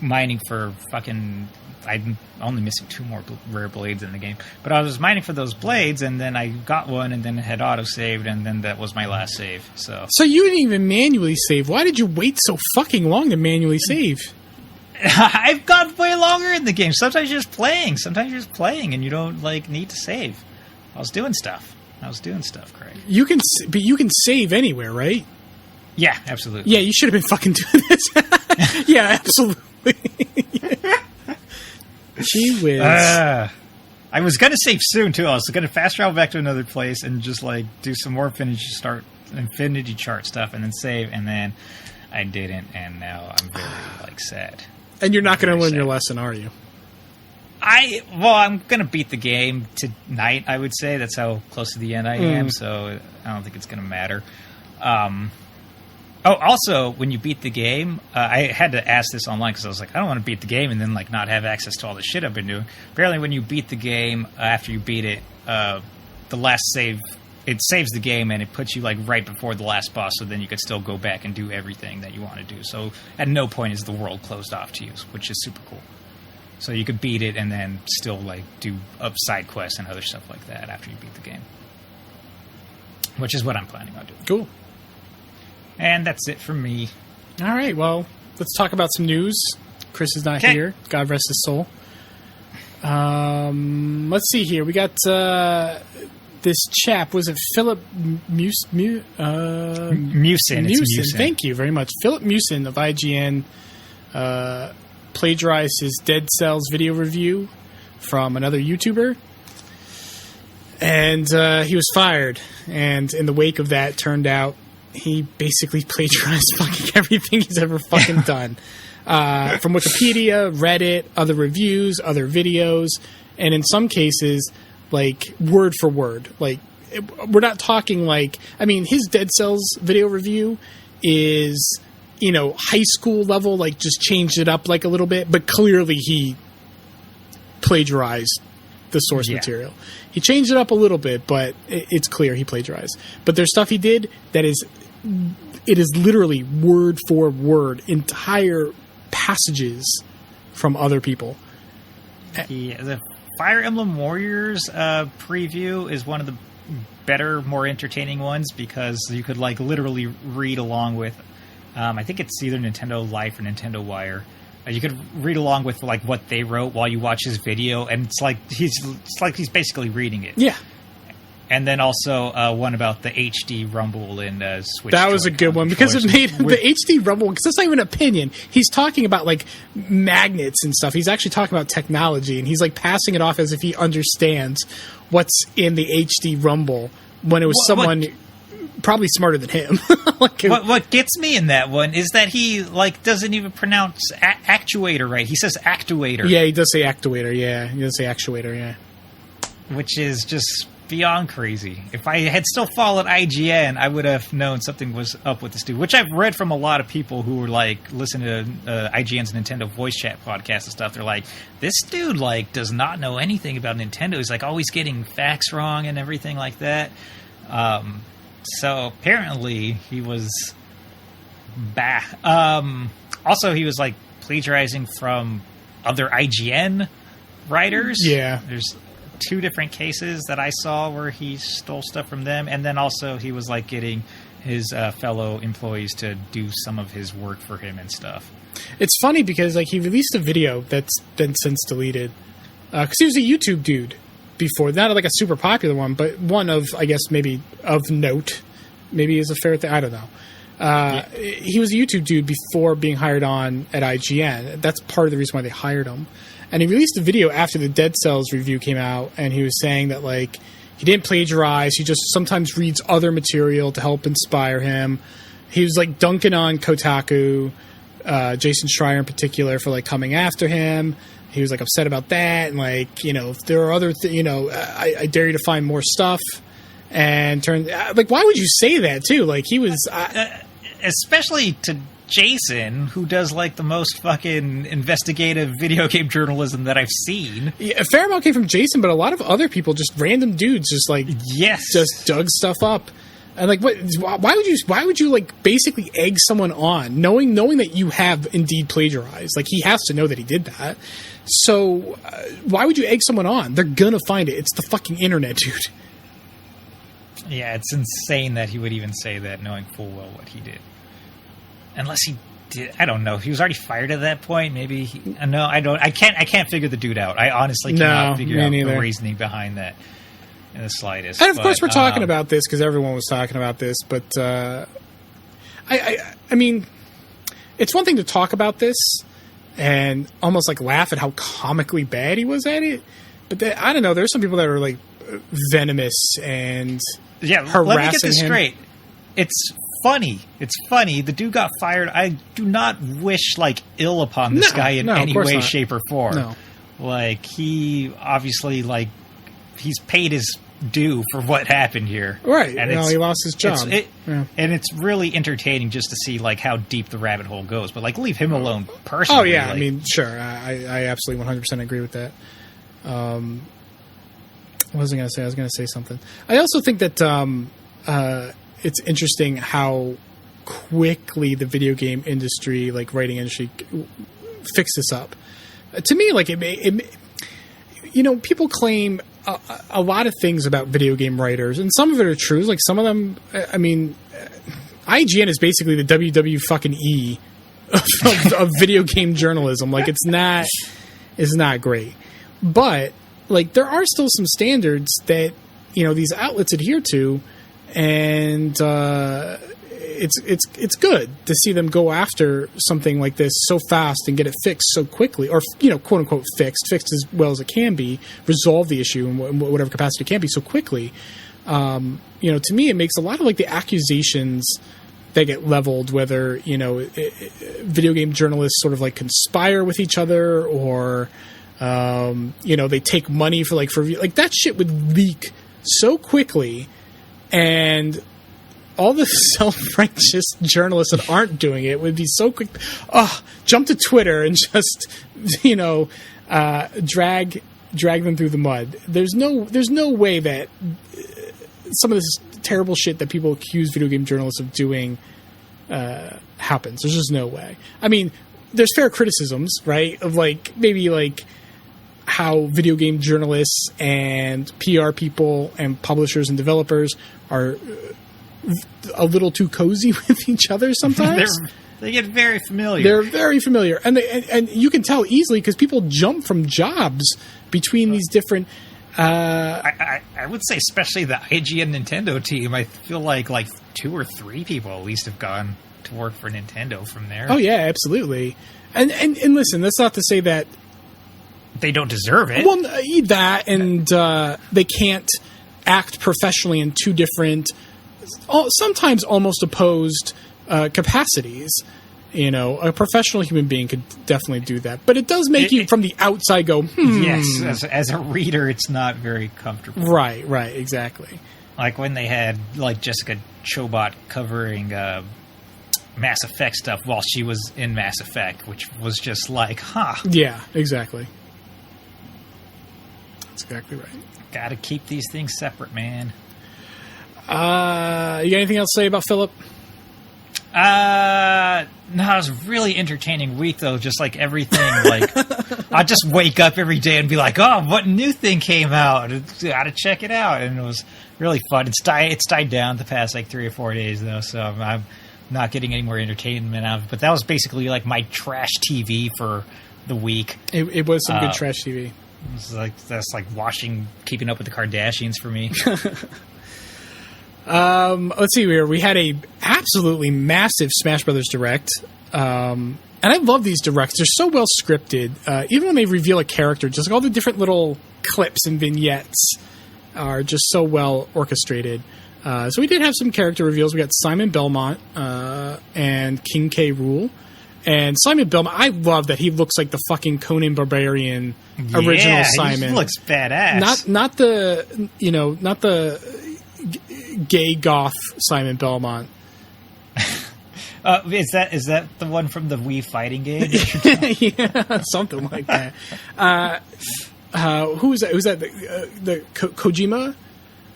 mining for fucking... I'm only missing 2 more rare blades in the game. But I was mining for those blades, and then I got one, and then it had auto-saved, and then that was my last save. So you didn't even manually save. Why did you wait so fucking long to manually save? I've gone way longer in the game. Sometimes you're just playing. And you don't, like, need to save. I was doing stuff, Craig. You can save anywhere, right? Yeah, absolutely. Yeah, you should have been fucking doing this. Yeah, absolutely. Gee whiz. I was going to save soon, too. I was going to fast travel back to another place and just, like, do some more Infinity Chart stuff and then save, and then I didn't, and now I'm very, like, sad. And you're not going to learn your lesson, are you? I'm going to beat the game tonight, I would say. That's how close to the end I am, so I don't think it's going to matter. Oh, also, when you beat the game, I had to ask this online because I was like, I don't want to beat the game and then like not have access to all the shit I've been doing. Apparently, when you beat the game, after you beat it, the last save, it saves the game and it puts you like right before the last boss, so then you could still go back and do everything that you want to do. So at no point is the world closed off to you, which is super cool. So you could beat it and then still like do side quests and other stuff like that after you beat the game, which is what I'm planning on doing. Cool. And that's it from me. All right, well, let's talk about some news. Chris is not here. God rest his soul. Let's see here. We got this chap. Was it Philip Mewson? Mewson. Thank you very much. Philip Mewson of IGN plagiarized his Dead Cells video review from another YouTuber. And he was fired. And in the wake of that, turned out he basically plagiarized fucking everything he's ever fucking done. From Wikipedia, Reddit, other reviews, other videos, and in some cases, like, word for word. Like, we're not talking like... I mean, his Dead Cells video review is, you know, high school level, like, just changed it up, like, a little bit, but clearly he plagiarized the source material. He changed it up a little bit, but it's clear he plagiarized. But there's stuff he did that is... It is literally word for word, entire passages from other people. The Fire Emblem Warriors preview is one of the better, more entertaining ones because you could like literally read along with. I think it's either Nintendo Life or Nintendo Wire. You could read along with like what they wrote while you watch his video, and it's like he's basically reading it. Yeah. And then also one about the HD Rumble in Switch. That was a good one because it made the HD Rumble, because that's not even an opinion. He's talking about like magnets and stuff. He's actually talking about technology, and he's like passing it off as if he understands what's in the HD Rumble when it was someone probably smarter than him. Like, what gets me in that one is that he like doesn't even pronounce actuator right. He says actuator. Yeah, he does say actuator. Yeah, he does say actuator. Yeah, which is just beyond crazy. If I had still followed IGN, I would have known something was up with this dude, which I've read from a lot of people who were like listening to IGN's Nintendo voice chat podcast and stuff. They're like, this dude like does not know anything about Nintendo. He's like always getting facts wrong and everything like that. So apparently he was also he was like plagiarizing from other IGN writers. Yeah. There's 2 different cases that I saw where he stole stuff from them, and then also he was like getting his fellow employees to do some of his work for him and stuff. It's funny because like he released a video that's been since deleted because he was a YouTube dude before, not like a super popular one, but one of, I guess, maybe of note. Maybe is a fair thing. I don't know. He was a YouTube dude before being hired on at IGN. That's part of the reason why they hired him. And he released a video after the Dead Cells review came out, and he was saying that, like, he didn't plagiarize. He just sometimes reads other material to help inspire him. He was, like, dunking on Kotaku, Jason Schreier in particular, for, like, coming after him. He was, like, upset about that. And, like, you know, if there are other I dare you to find more stuff. And like, why would you say that, too? Like, he was... especially to Jason, who does like the most fucking investigative video game journalism that I've seen. Yeah, a fair amount came from Jason, but a lot of other people, just random dudes, just like just dug stuff up. And like, why would you like basically egg someone on, knowing that you have indeed plagiarized? Like, he has to know that he did that. So why would you egg someone on? They're gonna find it. It's the fucking internet, dude. Yeah, it's insane that he would even say that, knowing full well what he did. Unless he did, I don't know. He was already fired at that point. Maybe no, I don't. I can't figure the dude out. I honestly cannot figure out the reasoning behind that in the slightest. And of course, we're talking about this because everyone was talking about this. But I mean, it's one thing to talk about this and almost like laugh at how comically bad he was at it. But I don't know. There's some people that are like venomous and harassing let me get this him. straight. It's funny. It's funny. The dude got fired. I do not wish like ill upon this guy in any way, shape, or form. No. Like, he obviously, like, he's paid his due for what happened here. Right. And he lost his job. And it's really entertaining just to see like how deep the rabbit hole goes. But like, leave him alone personally. Oh yeah, like, I mean, sure. I absolutely 100% agree with that. What was I going to say? I was going to say something. I also think that it's interesting how quickly the video game industry, like writing industry, fixed this up. To me, like people claim a lot of things about video game writers, and some of it are true. Like some of them, I mean, IGN is basically the WWE of video game journalism. Like it's not great, but like there are still some standards that these outlets adhere to, and it's good to see them go after something like this so fast and get it fixed so quickly, or quote unquote fixed as well as it can be, resolve the issue in whatever capacity it can be so quickly. To me, it makes a lot of like the accusations that get leveled, whether video game journalists sort of like conspire with each other, or they take money for like that shit would leak so quickly, and all the self-righteous journalists that aren't doing it would be so quick. Jump to Twitter and just drag them through the mud. There's no way that some of this terrible shit that people accuse video game journalists of doing happens. There's just no way. I mean, there's fair criticisms, right? Of like maybe like how video game journalists and PR people and publishers and developers are a little too cozy with each other sometimes. They get very familiar. They're very familiar, and you can tell easily because people jump from jobs between these different. I would say, especially the IGN Nintendo team. I feel like 2 or 3 people at least have gone to work for Nintendo from there. Oh yeah, absolutely. And listen, that's not to say that they don't deserve it. Well, that and they can't act professionally in 2 different, sometimes almost opposed capacities. A professional human being could definitely do that, but it does make you from the outside go, Yes, as a reader, it's not very comfortable. Right, exactly. Like when they had Jessica Chobot covering Mass Effect stuff while she was in Mass Effect, which was just like, Yeah, exactly. That's exactly right. Gotta keep these things separate, man. You got anything else to say about Philip? No, it was a really entertaining week, though. Just like everything, I just wake up every day and be like, "Oh, what new thing came out? Gotta check it out!" And it was really fun. It's died down the past 3 or 4 days, though, so I'm not getting any more entertainment out of it. But that was basically my trash TV for the week. It was some good trash TV. That's keeping up with the Kardashians for me. Let's see here. We had a absolutely massive Smash Brothers Direct. And I love these directs. They're so well scripted. Even when they reveal a character, just all the different little clips and vignettes are just so well orchestrated. So we did have some character reveals. We got Simon Belmont and King K. Rool. And Simon Belmont, I love that he looks like the fucking Conan Barbarian original Simon. He looks badass. Not the gay goth Simon Belmont. Is that the one from the Wii fighting game? Yeah, something like that. Who was that? Was that the Kojima?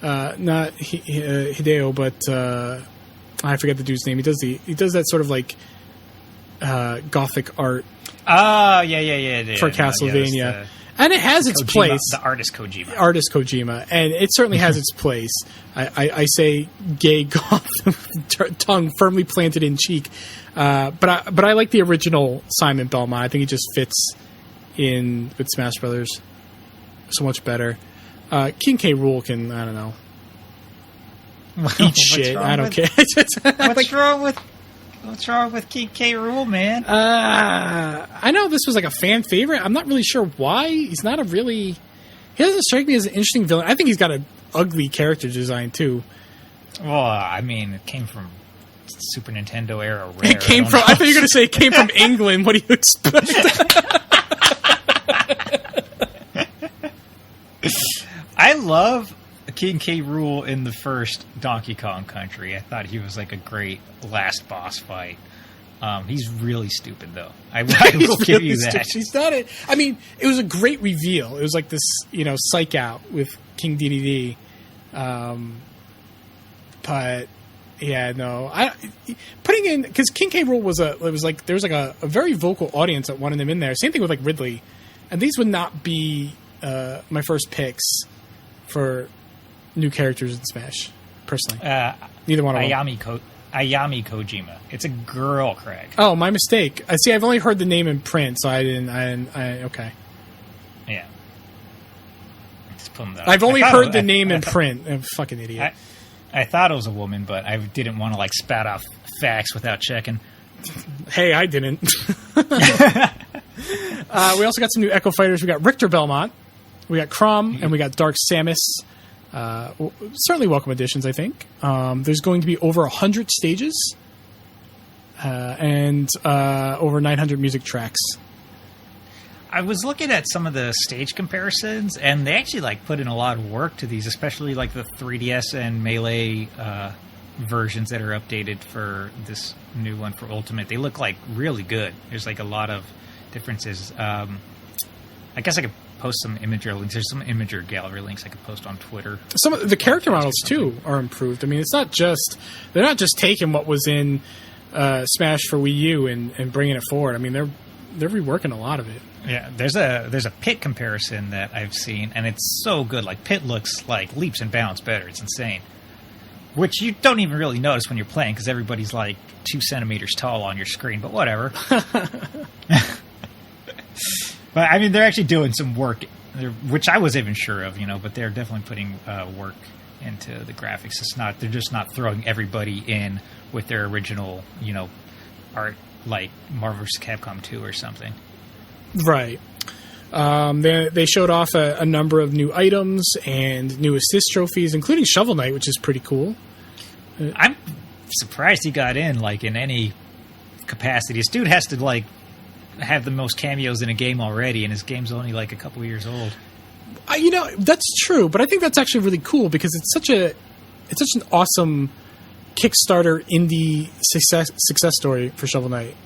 Not Hideo, but I forget the dude's name. He does that sort of gothic art. Oh, yeah. For Castlevania. And it has its place. The artist Kojima. And it certainly has its place. I say gay goth, tongue firmly planted in cheek. But I like the original Simon Belmont. I think it just fits in with Smash Brothers so much better. King K. Rool can, I don't know, eat shit. I don't care. What's wrong with King K. Rool, man? I know this was a fan favorite. I'm not really sure why. He doesn't strike me as an interesting villain. I think he's got an ugly character design, too. Well, I mean, it came from Super Nintendo era Rare. I thought you were going to say it came from England. What do you expect? I love King K. Rool in the first Donkey Kong Country. I thought he was like a great last boss fight. He's really stupid, though. I will give you that. He's not it. I mean, it was a great reveal. It was like this, psych out with King DDD. But yeah, no. Putting in because King K. Rool there was a very vocal audience that wanted him in there. Same thing with like Ridley, and these would not be my first picks for new characters in Smash. Personally, neither one of them. Ayami Kojima. It's a girl, Craig. Oh, my mistake. I see. I've only heard the name in print, so I didn't. Okay. Yeah. Just put them I've only heard the name in print. I'm a fucking idiot. I thought it was a woman, but I didn't want to like spat off facts without checking. Hey, I didn't. We also got some new Echo Fighters. We got Richter Belmont, we got Crom, and we got Dark Samus. Certainly welcome additions, I think. There's going to be over 100 stages and over 900 music tracks. I was looking at some of the stage comparisons, and they actually like put in a lot of work to these, especially like the 3DS and Melee versions that are updated for this new one for Ultimate. They look like really good. There's like a lot of differences. I guess I could post some imager links. There's some imager gallery links I could post on Twitter. Some of the character models too are improved. I mean, they're not just taking what was in Smash for Wii U and bringing it forward. I mean, they're reworking a lot of it. Yeah, there's a Pit comparison that I've seen, and it's so good. Like Pit looks like leaps and bounds better. It's insane. Which you don't even really notice when you're playing because everybody's like 2 centimeters tall on your screen. But whatever. But I mean, they're actually doing some work, which I wasn't even sure of, but they're definitely putting work into the graphics. They're just not throwing everybody in with their original, art like Marvel vs. Capcom 2 or something. Right. They showed off a number of new items and new assist trophies, including Shovel Knight, which is pretty cool. I'm surprised he got in, like, in any capacity. This dude has to, like, have the most cameos in a game already, and his game's only, like, a couple of years old. That's true, but I think that's actually really cool because it's such an awesome Kickstarter indie success story for Shovel Knight.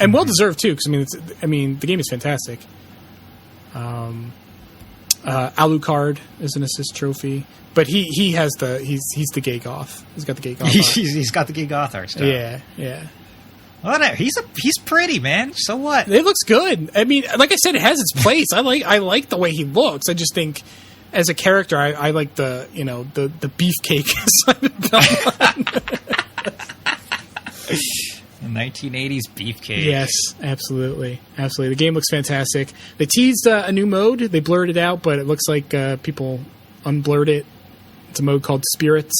And well deserved too, because the game is fantastic. Alucard is an assist trophy, but he's the gay goth. He's got the gay goth. He's got the gay goth art stuff. Yeah. Whatever. He's pretty, man. So what? It looks good. I mean, like I said, it has its place. I like the way he looks. I just think, as a character, I like the beefcake Simon Belmont. The 1980s beefcake. Yes, absolutely. The game looks fantastic. They teased a new mode. They blurred it out, but it looks like people unblurred it. It's a mode called Spirits,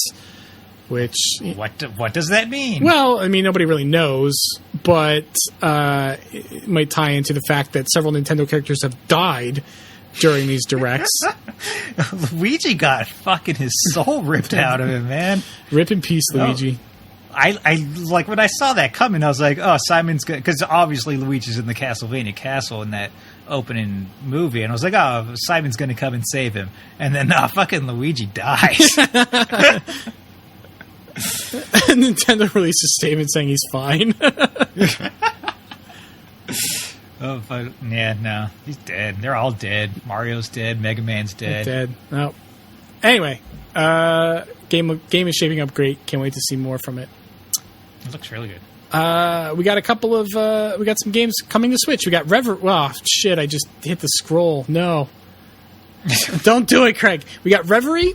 which... What does that mean? Well, I mean, nobody really knows, but it might tie into the fact that several Nintendo characters have died during these directs. Luigi got fucking his soul ripped out of him, man. Rip in peace, Luigi. I like when I saw that coming, I was like, oh, Simon's good. Because obviously Luigi's in the Castlevania castle in that opening movie. And I was like, oh, Simon's going to come and save him. And then, fucking Luigi dies. Nintendo released a statement saying he's fine. Oh, but, yeah, no. He's dead. They're all dead. Mario's dead. Mega Man's dead. Dead. Oh. Anyway, game is shaping up great. Can't wait to see more from it. It looks really good. We got a couple of we got some games coming to Switch. We got Reverie. Oh shit! I just hit the scroll. No, don't do it, Craig. We got Reverie,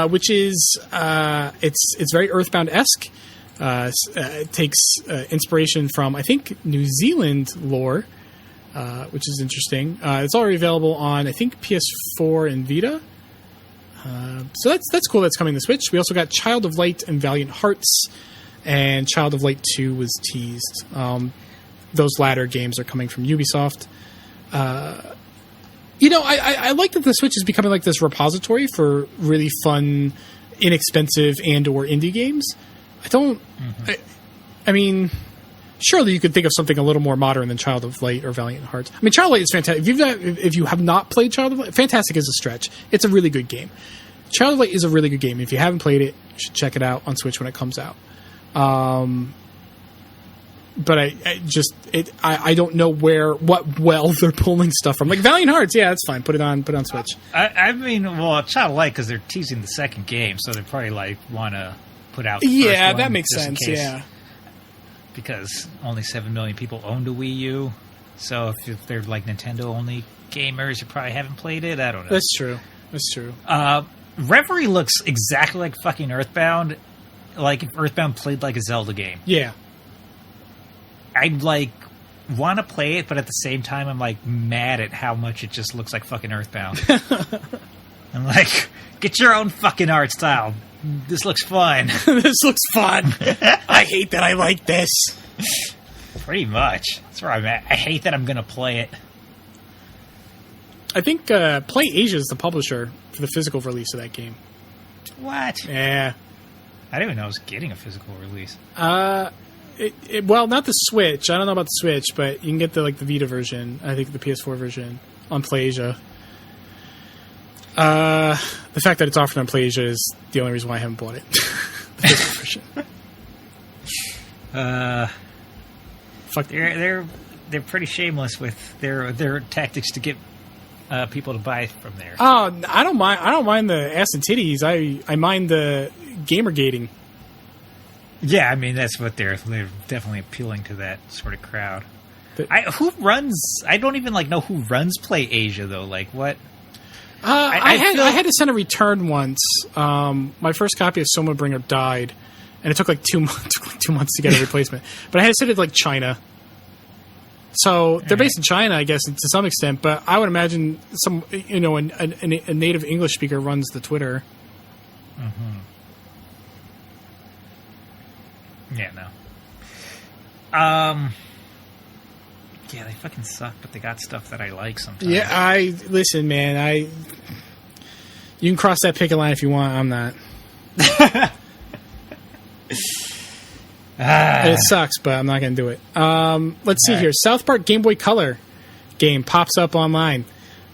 which is it's very Earthbound-esque. It takes inspiration from, I think, New Zealand lore, which is interesting. It's already available on, I think, PS4 and Vita. So that's cool. That's coming to Switch. We also got Child of Light and Valiant Hearts, and Child of Light 2 was teased. Those latter games are coming from Ubisoft. I like that the Switch is becoming like this repository for really fun, inexpensive and/or indie games. I mean, surely you could think of something a little more modern than Child of Light or Valiant Hearts. I mean, Child of Light is fantastic. If you have not played Child of Light, fantastic is a stretch. It's a really good game. Child of Light is a really good game. If you haven't played it, you should check it out on Switch when it comes out. But I don't know what well they're pulling stuff from. Like Valiant Hearts, yeah, that's fine. Put it on Switch. I mean, well, Child of Light, because they're teasing the second game, so they probably like want to put out. Yeah, that makes sense. Yeah, because only 7 million people owned a Wii U, so if they're like Nintendo only gamers, you probably haven't played it. I don't know. That's true. Reverie looks exactly like fucking Earthbound. Like if Earthbound played like a Zelda game. Yeah. I like want to play it, but at the same time, I'm like mad at how much it just looks like fucking Earthbound. I'm like, get your own fucking art style. This looks fun. This looks fun. I hate that I like this. Pretty much. That's where I'm at. I hate that I'm going to play it. I think Play Asia is the publisher for the physical release of that game. What? Yeah. I didn't even know I was getting a physical release. Well, not the Switch. I don't know about the Switch, but you can get the Vita version. I think the PS4 version on Play Asia. The fact that it's offered on Play Asia is the only reason why I haven't bought it. The physical version. Fuck. They're pretty shameless with their tactics to get people to buy from there. Oh, I don't mind the ass and titties. I mind the gamer gating. Yeah, I mean that's what they're definitely appealing to that sort of crowd. I don't even know who runs Play Asia though. Like what? I had to send a return once. My first copy of Somabringer died, and it took like 2 months to get a replacement. But I had to send it to China. So they're based in China, I guess, to some extent. But I would imagine a native English speaker runs the Twitter. Mm-hmm. Yeah, no. Yeah, they fucking suck, but they got stuff that I like sometimes. Yeah, listen, man. You can cross that picket line if you want. I'm not. It sucks, but I'm not going to do it. Let's see here. South Park Game Boy Color game pops up online.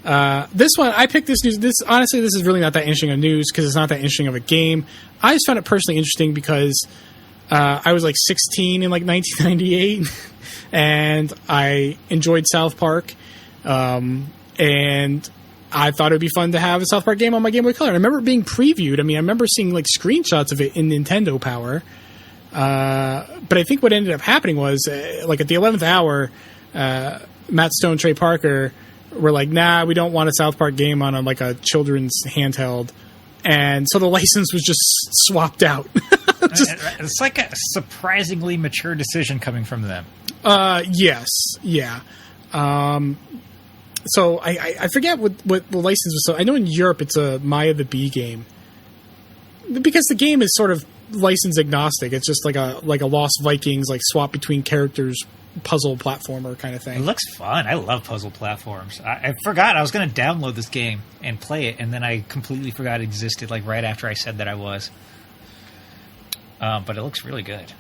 This one, I picked this news. Honestly, this is really not that interesting of news because it's not that interesting of a game. I just found it personally interesting because I was like 16 in like 1998, and I enjoyed South Park, and I thought it would be fun to have a South Park game on my Game Boy Color. And I remember it being previewed. I mean, I remember seeing like screenshots of it in Nintendo Power. But I think what ended up happening was, like at the 11th hour, Matt Stone, Trey Parker were like, "Nah, we don't want a South Park game on like a children's handheld," and so the license was just swapped out. It's like a surprisingly mature decision coming from them. Yes, yeah. So I forget what the license was. So I know in Europe it's a Maya the Bee game because the game is sort of license agnostic. It's just like a Lost Vikings swap between characters puzzle platformer kind of thing. It looks fun. I love puzzle platforms. I forgot I was going to download this game and play it, and then I completely forgot it existed right after I said that I was. But it looks really good.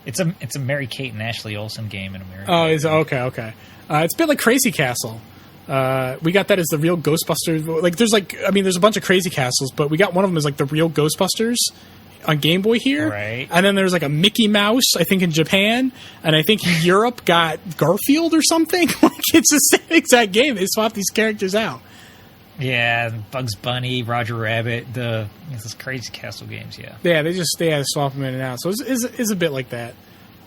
It's a Mary Kate and Ashley Olsen game in America. Oh, okay. It's a bit like Crazy Castle. We got that as the real Ghostbusters. There's a bunch of Crazy Castles, but we got one of them as the real Ghostbusters on Game Boy here. Right. And then there's a Mickey Mouse, I think, in Japan, and I think Europe got Garfield or something. It's the same exact game. They swapped these characters out. Yeah, Bugs Bunny, Roger Rabbit, those Crazy Castle games. Yeah. Yeah, they had to swap them in and out. So it's a bit like that.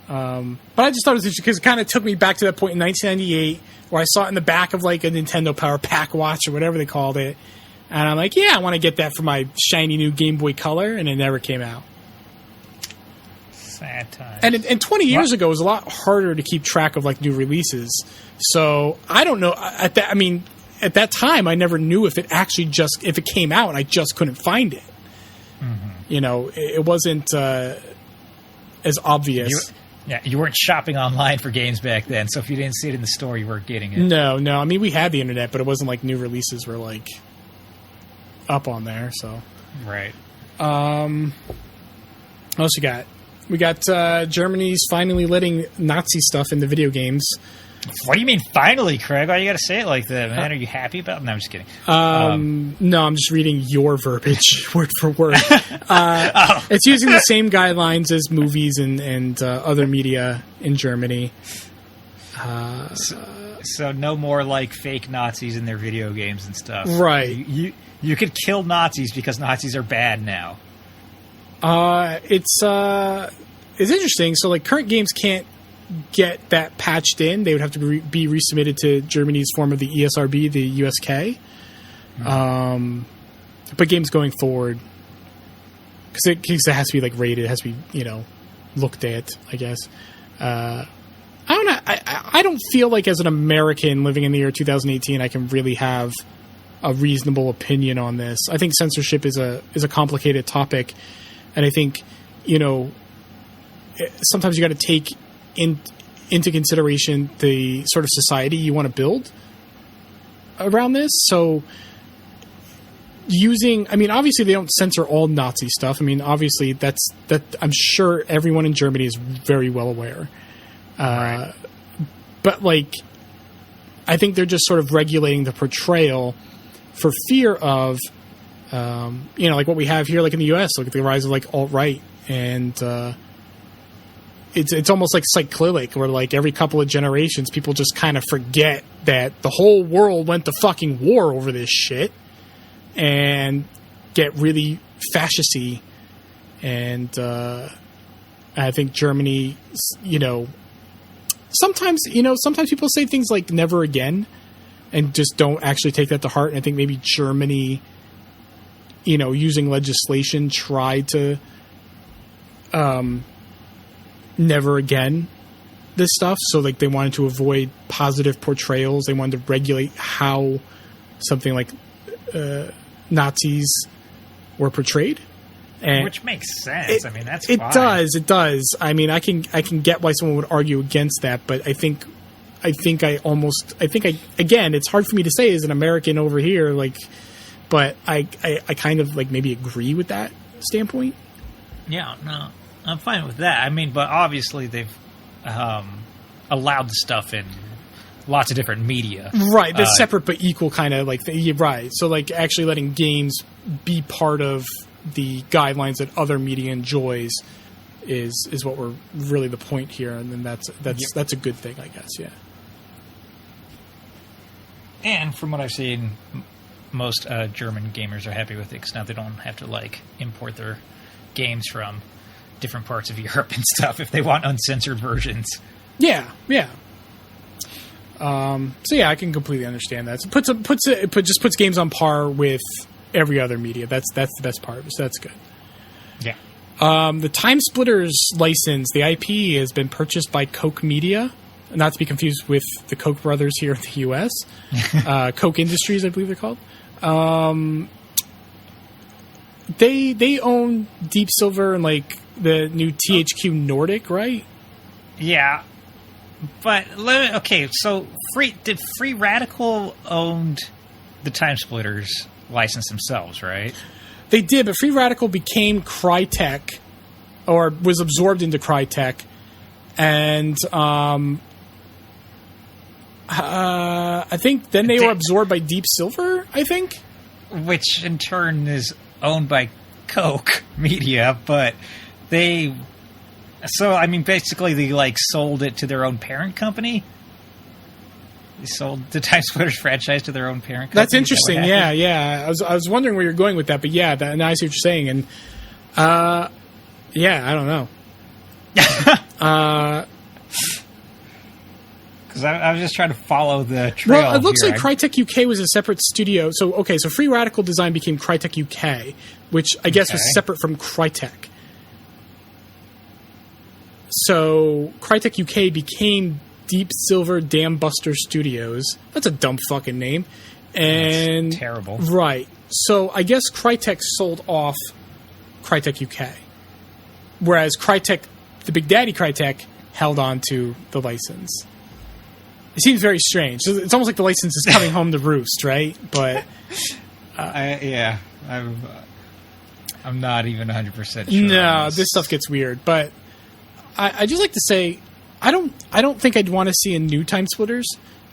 But I just thought it was interesting because it kind of took me back to that point in 1998 where I saw it in the back of a Nintendo Power Pack Watch or whatever they called it. And I'm like, yeah, I want to get that for my shiny new Game Boy Color, and it never came out. Sad time. And 20 years ago, it was a lot harder to keep track of new releases. So I don't know. At that time, I never knew if it came out and I just couldn't find it. Mm-hmm. It wasn't as obvious. You weren't shopping online for games back then, so if you didn't see it in the store, you weren't getting it. No. I mean, we had the internet, but it wasn't like new releases were up on there. So right. What else you got? We got Germany's finally letting Nazi stuff in the video games. What do you mean, finally, Craig? Why you got to say it like that, man? Are you happy about it? No, I'm just kidding. No, I'm just reading your verbiage word for word. It's using the same guidelines as movies and other media in Germany. So no more like fake Nazis in their video games and stuff. Right. You could kill Nazis because Nazis are bad now. It's interesting. So like current games can't get that patched in. They would have to be resubmitted to Germany's form of the ESRB, the USK. But games going forward, because it has to be like rated, it has to be looked at, I guess. I don't know. I don't feel like as an American living in the year 2018, I can really have a reasonable opinion on this. I think censorship is a complicated topic, and I think sometimes you got to take into consideration the sort of society you want to build around this. So obviously they don't censor all Nazi stuff. I mean, obviously that I'm sure everyone in Germany is very well aware. Right. But like, I think they're just sort of regulating the portrayal for fear of, like what we have here, like in the U.S., like the rise of like alt-right, and it's almost like cyclic, where like every couple of generations, people just kind of forget that the whole world went to fucking war over this shit, and get really fascisty, and I think Germany, sometimes people say things like "never again," and just don't actually take that to heart. And I think maybe Germany, using legislation, tried to never again this stuff. So like they wanted to avoid positive portrayals. They wanted to regulate how something like Nazis were portrayed. And which makes sense. I mean, that's it fine. It does. I mean, I can get why someone would argue against that, but again, it's hard for me to say as an American over here, like, but I kind of like maybe agree with that standpoint. Yeah, no, I'm fine with that. I mean, but obviously they've allowed the stuff in lots of different media. Right, the separate but equal kind of like right. So like actually letting games be part of the guidelines that other media enjoys is what we're really the point here, and then that's a good thing, I guess. Yeah. And from what I've seen, most German gamers are happy with it because now they don't have to like import their games from different parts of Europe and stuff if they want uncensored versions. Yeah. So yeah, I can completely understand that. So it puts games on par with every other media. That's the best part of it. So that's good. Yeah. The Time Splitters license, the IP, has been purchased by Koch Media, not to be confused with the Koch brothers here in the U.S. Koch Industries, I believe they're called. They own Deep Silver and like the new THQ Nordic, right? Yeah. But so Free Radical owned the Time Splitters license themselves, right? They did, but Free Radical became Crytek, or was absorbed into Crytek, and I think then they were absorbed by Deep Silver, I think. Which in turn is owned by Koch Media, but they... So, I mean, basically they, like, sold it to their own parent company? They sold the Time Splitters franchise to their own parent company? That's interesting, yeah. I was wondering where you're going with that, but yeah, now I see what you're saying, and, yeah, I don't know. Because I was just trying to follow the trail. Well, it looks like Crytek UK was a separate studio. So Free Radical Design became Crytek UK, which I guess was separate from Crytek. So Crytek UK became Deep Silver Dam Buster Studios. That's a dumb fucking name. And that's terrible. Right. So I guess Crytek sold off Crytek UK. Whereas Crytek, the Big Daddy Crytek, held on to the license. It seems very strange. It's almost like the license is coming home to roost, right? But I'm not even 100% sure. No, this stuff gets weird. But I just like to say, I don't think I'd want to see a new Time Splitters,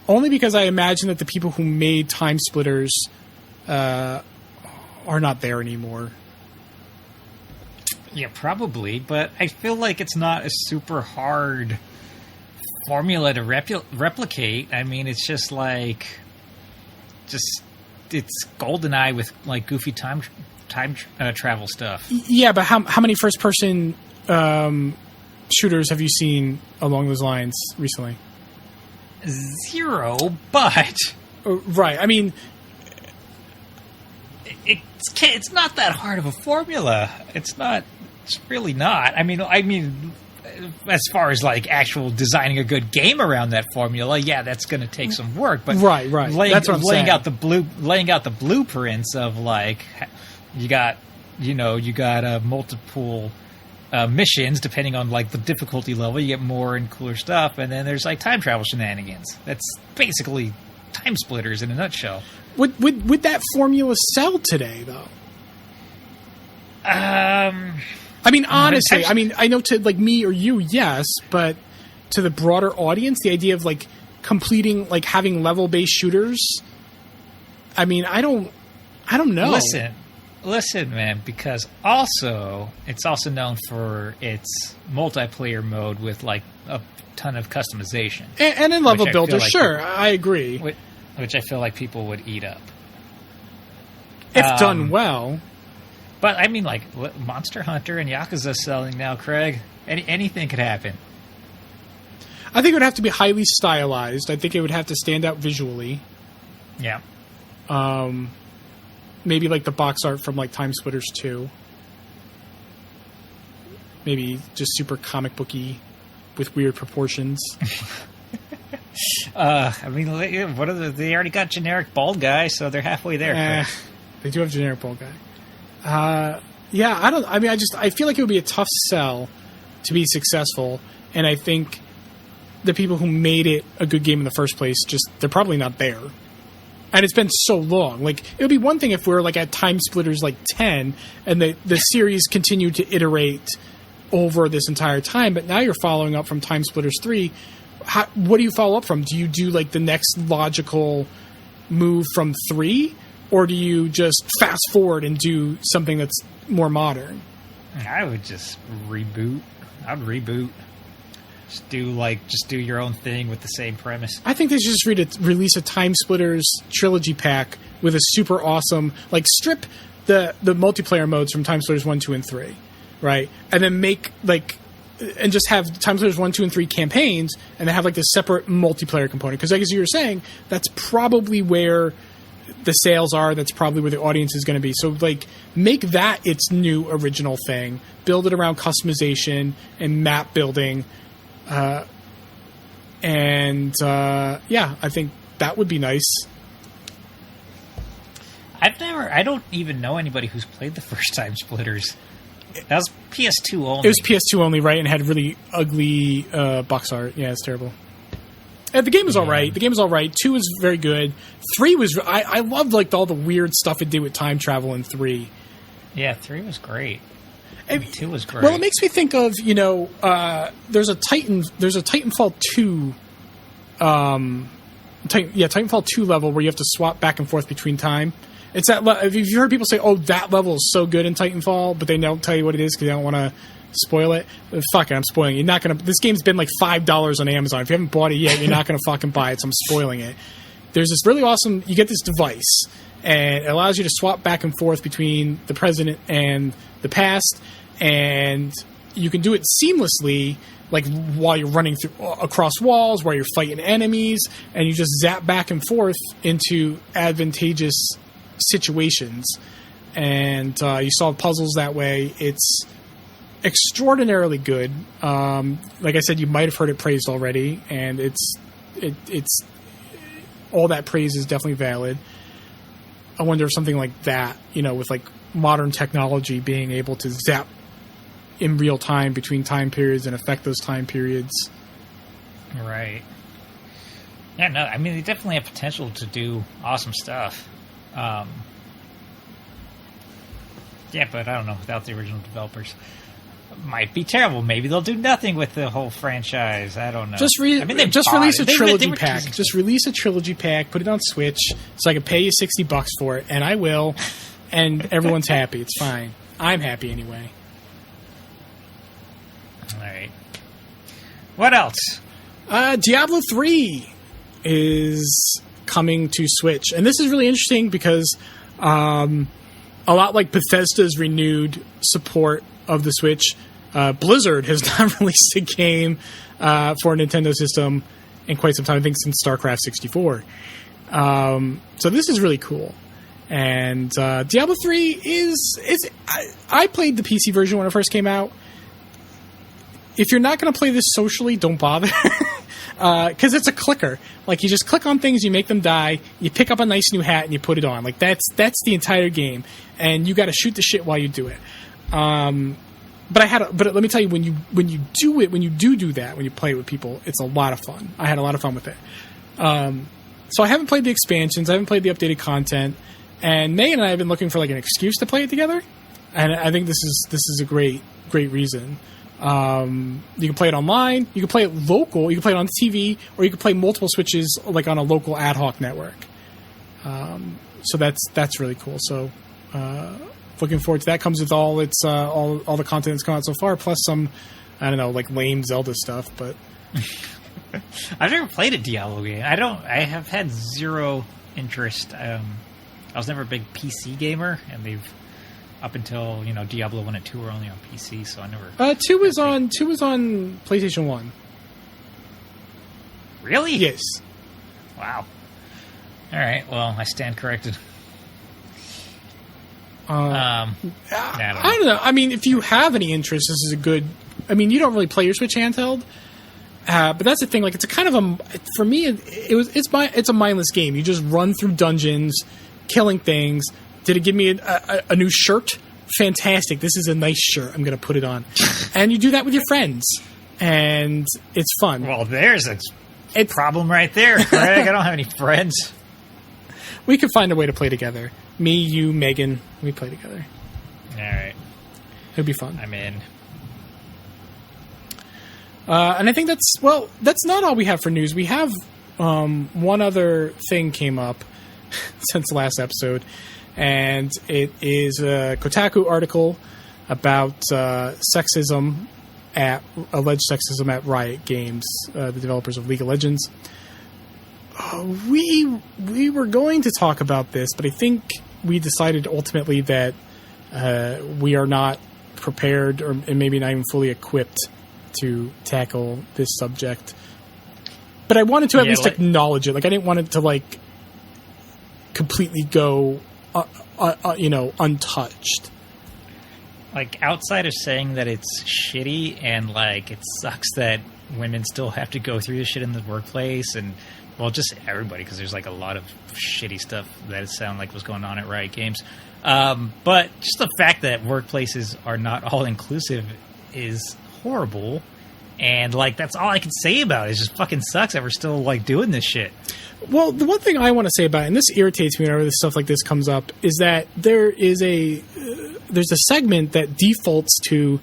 only because I imagine that the people who made Time Splitters are not there anymore. Yeah, probably, but I feel like it's not a super hard formula to replicate. I mean, it's just like, it's GoldenEye with like goofy time travel stuff. Yeah, but how many first person shooters have you seen along those lines recently? Zero, but right. I mean, it's not that hard of a formula. It's really not. I mean, as far as like actual designing a good game around that formula, yeah, that's going to take some work. But right, that's what I'm laying saying. laying out the blueprints of like you got multiple missions depending on like the difficulty level. You get more and cooler stuff, and then there's like time travel shenanigans. That's basically Time Splitters in a nutshell. Would that formula sell today, though? I mean, honestly, I know to like me or you, yes, but to the broader audience, the idea of like completing, like having level-based shooters, I mean, I don't know. Listen, man, because also it's also known for its multiplayer mode with like a ton of customization and in level builder. Like sure, I agree. Which I feel like people would eat up if done well. But I mean, like Monster Hunter and Yakuza selling now, Craig. Anything could happen. I think it would have to be highly stylized. I think it would have to stand out visually. Yeah. Maybe like the box art from like Time Splitters 2. Maybe just super comic booky with weird proportions. I mean, they already got generic bald guy, so they're halfway there. They do have generic bald guy. Yeah, I feel like it would be a tough sell to be successful, and I think the people who made it a good game in the first place, they're probably not there. And it's been so long. Like, it would be one thing if we were like at Time Splitters like 10, and the series continued to iterate over this entire time, but now you're following up from Time Splitters 3. What do you follow up from? Do you do like the next logical move from 3? Or do you just fast forward and do something that's more modern? I would just reboot. I'd reboot. Just do your own thing with the same premise. I think they should just release a Time Splitters trilogy pack with a super awesome, like, strip the multiplayer modes from Time Splitters 1, 2, and 3, right? And then make, like, and just have Time Splitters 1, 2, and 3 campaigns, and then have, like, this separate multiplayer component. Because, like, as you were saying, that's probably where the sales are. That's probably where the audience is going to be. So, like, make that its new original thing. Build it around customization and map building. Yeah, I think that would be nice. I don't even know anybody who's played the first Time Splitters. That was PS2 only. It was PS2 only, right? And had really ugly box art. Yeah, it's terrible. And the game was all right. The game was all right. 2 was very good. 3 was... I loved, like, all the weird stuff it did with time travel in 3. Yeah, 3 was great. And 2 was great. Well, it makes me think of, there's a Titanfall 2 Titanfall 2 level where you have to swap back and forth between time. It's that if you've heard people say, "Oh, that level is so good in Titanfall," but they don't tell you what it is because they don't want to spoil it. Fuck it, I'm spoiling it. You're not gonna. This game's been like $5 on Amazon. If you haven't bought it yet, you're not gonna fucking buy it. So I'm spoiling it. There's this really awesome. You get this device, and it allows you to swap back and forth between the present and the past, and you can do it seamlessly. Like while you're running across walls, while you're fighting enemies, and you just zap back and forth into advantageous situations, and you solve puzzles that way. It's extraordinarily good. Like I said, you might have heard it praised already, and it's all that praise is definitely valid. I wonder if something like that, with like modern technology being able to zap in real time between time periods and affect those time periods. Right. Yeah, no, I mean, they definitely have potential to do awesome stuff. Yeah, but I don't know, without the original developers. might be terrible. Maybe they'll do nothing with the whole franchise. I don't know. Just release a trilogy pack. Just release a trilogy pack. Put it on Switch so I can pay you $60 for it, and I will. And everyone's happy. It's fine. I'm happy anyway. All right. What else? Diablo 3 is coming to Switch, and this is really interesting because a lot like Bethesda's renewed support of the Switch, Blizzard has not released a game for a Nintendo system in quite some time. I think since StarCraft 64. So this is really cool. And Diablo 3 is I played the PC version when it first came out. If you're not going to play this socially, don't bother. Because it's a clicker. Like, you just click on things, you make them die, you pick up a nice new hat, and you put it on. Like, that's the entire game. And you got to shoot the shit while you do it. But let me tell you, when you do that, when you play it with people, it's a lot of fun. I had a lot of fun with it. So I haven't played the expansions, I haven't played the updated content, and Megan and I have been looking for like an excuse to play it together. And I think this is a great reason. You can play it online, you can play it local, you can play it on the TV, or you can play multiple Switches like on a local ad hoc network. So that's really cool. So looking forward to that. Comes with all its all the content that's come out so far, plus some, I don't know, like lame Zelda stuff. But I've never played a Diablo game. I have had zero interest. I was never a big PC gamer, and they've up until Diablo 1 and 2 were only on PC, so I never. 2 was on PlayStation 1. Really? Yes. Wow. All right. Well, I stand corrected. I don't know. I mean, if you have any interest, this is a good. I mean, you don't really play your Switch handheld, but that's the thing. Like, it's a kind of for me, it's a mindless game. You just run through dungeons, killing things. Did it give me a new shirt? Fantastic. This is a nice shirt. I'm going to put it on. And you do that with your friends. And it's fun. Well, there's a problem right there, Craig. I don't have any friends. We could find a way to play together. Me, you, Megan, we play together. All right. It'd be fun. I'm in. And I think that's not all we have for news. We have one other thing came up since the last episode. And it is a Kotaku article about alleged sexism at Riot Games, the developers of League of Legends. We were going to talk about this, but I think we decided ultimately that we are not prepared, and maybe not even fully equipped to tackle this subject. But I wanted to at least acknowledge it. Like, I didn't want it to completely go untouched. Like, outside of saying that it's shitty and it sucks that women still have to go through this shit in the workplace, and just everybody, because there's a lot of shitty stuff that it sounded like was going on at Riot Games. But just the fact that workplaces are not all inclusive is horrible, and that's all I can say about it. It just fucking sucks that we're still doing this shit. Well, the one thing I want to say about it, and this irritates me whenever stuff like this comes up, is that there's a segment that defaults to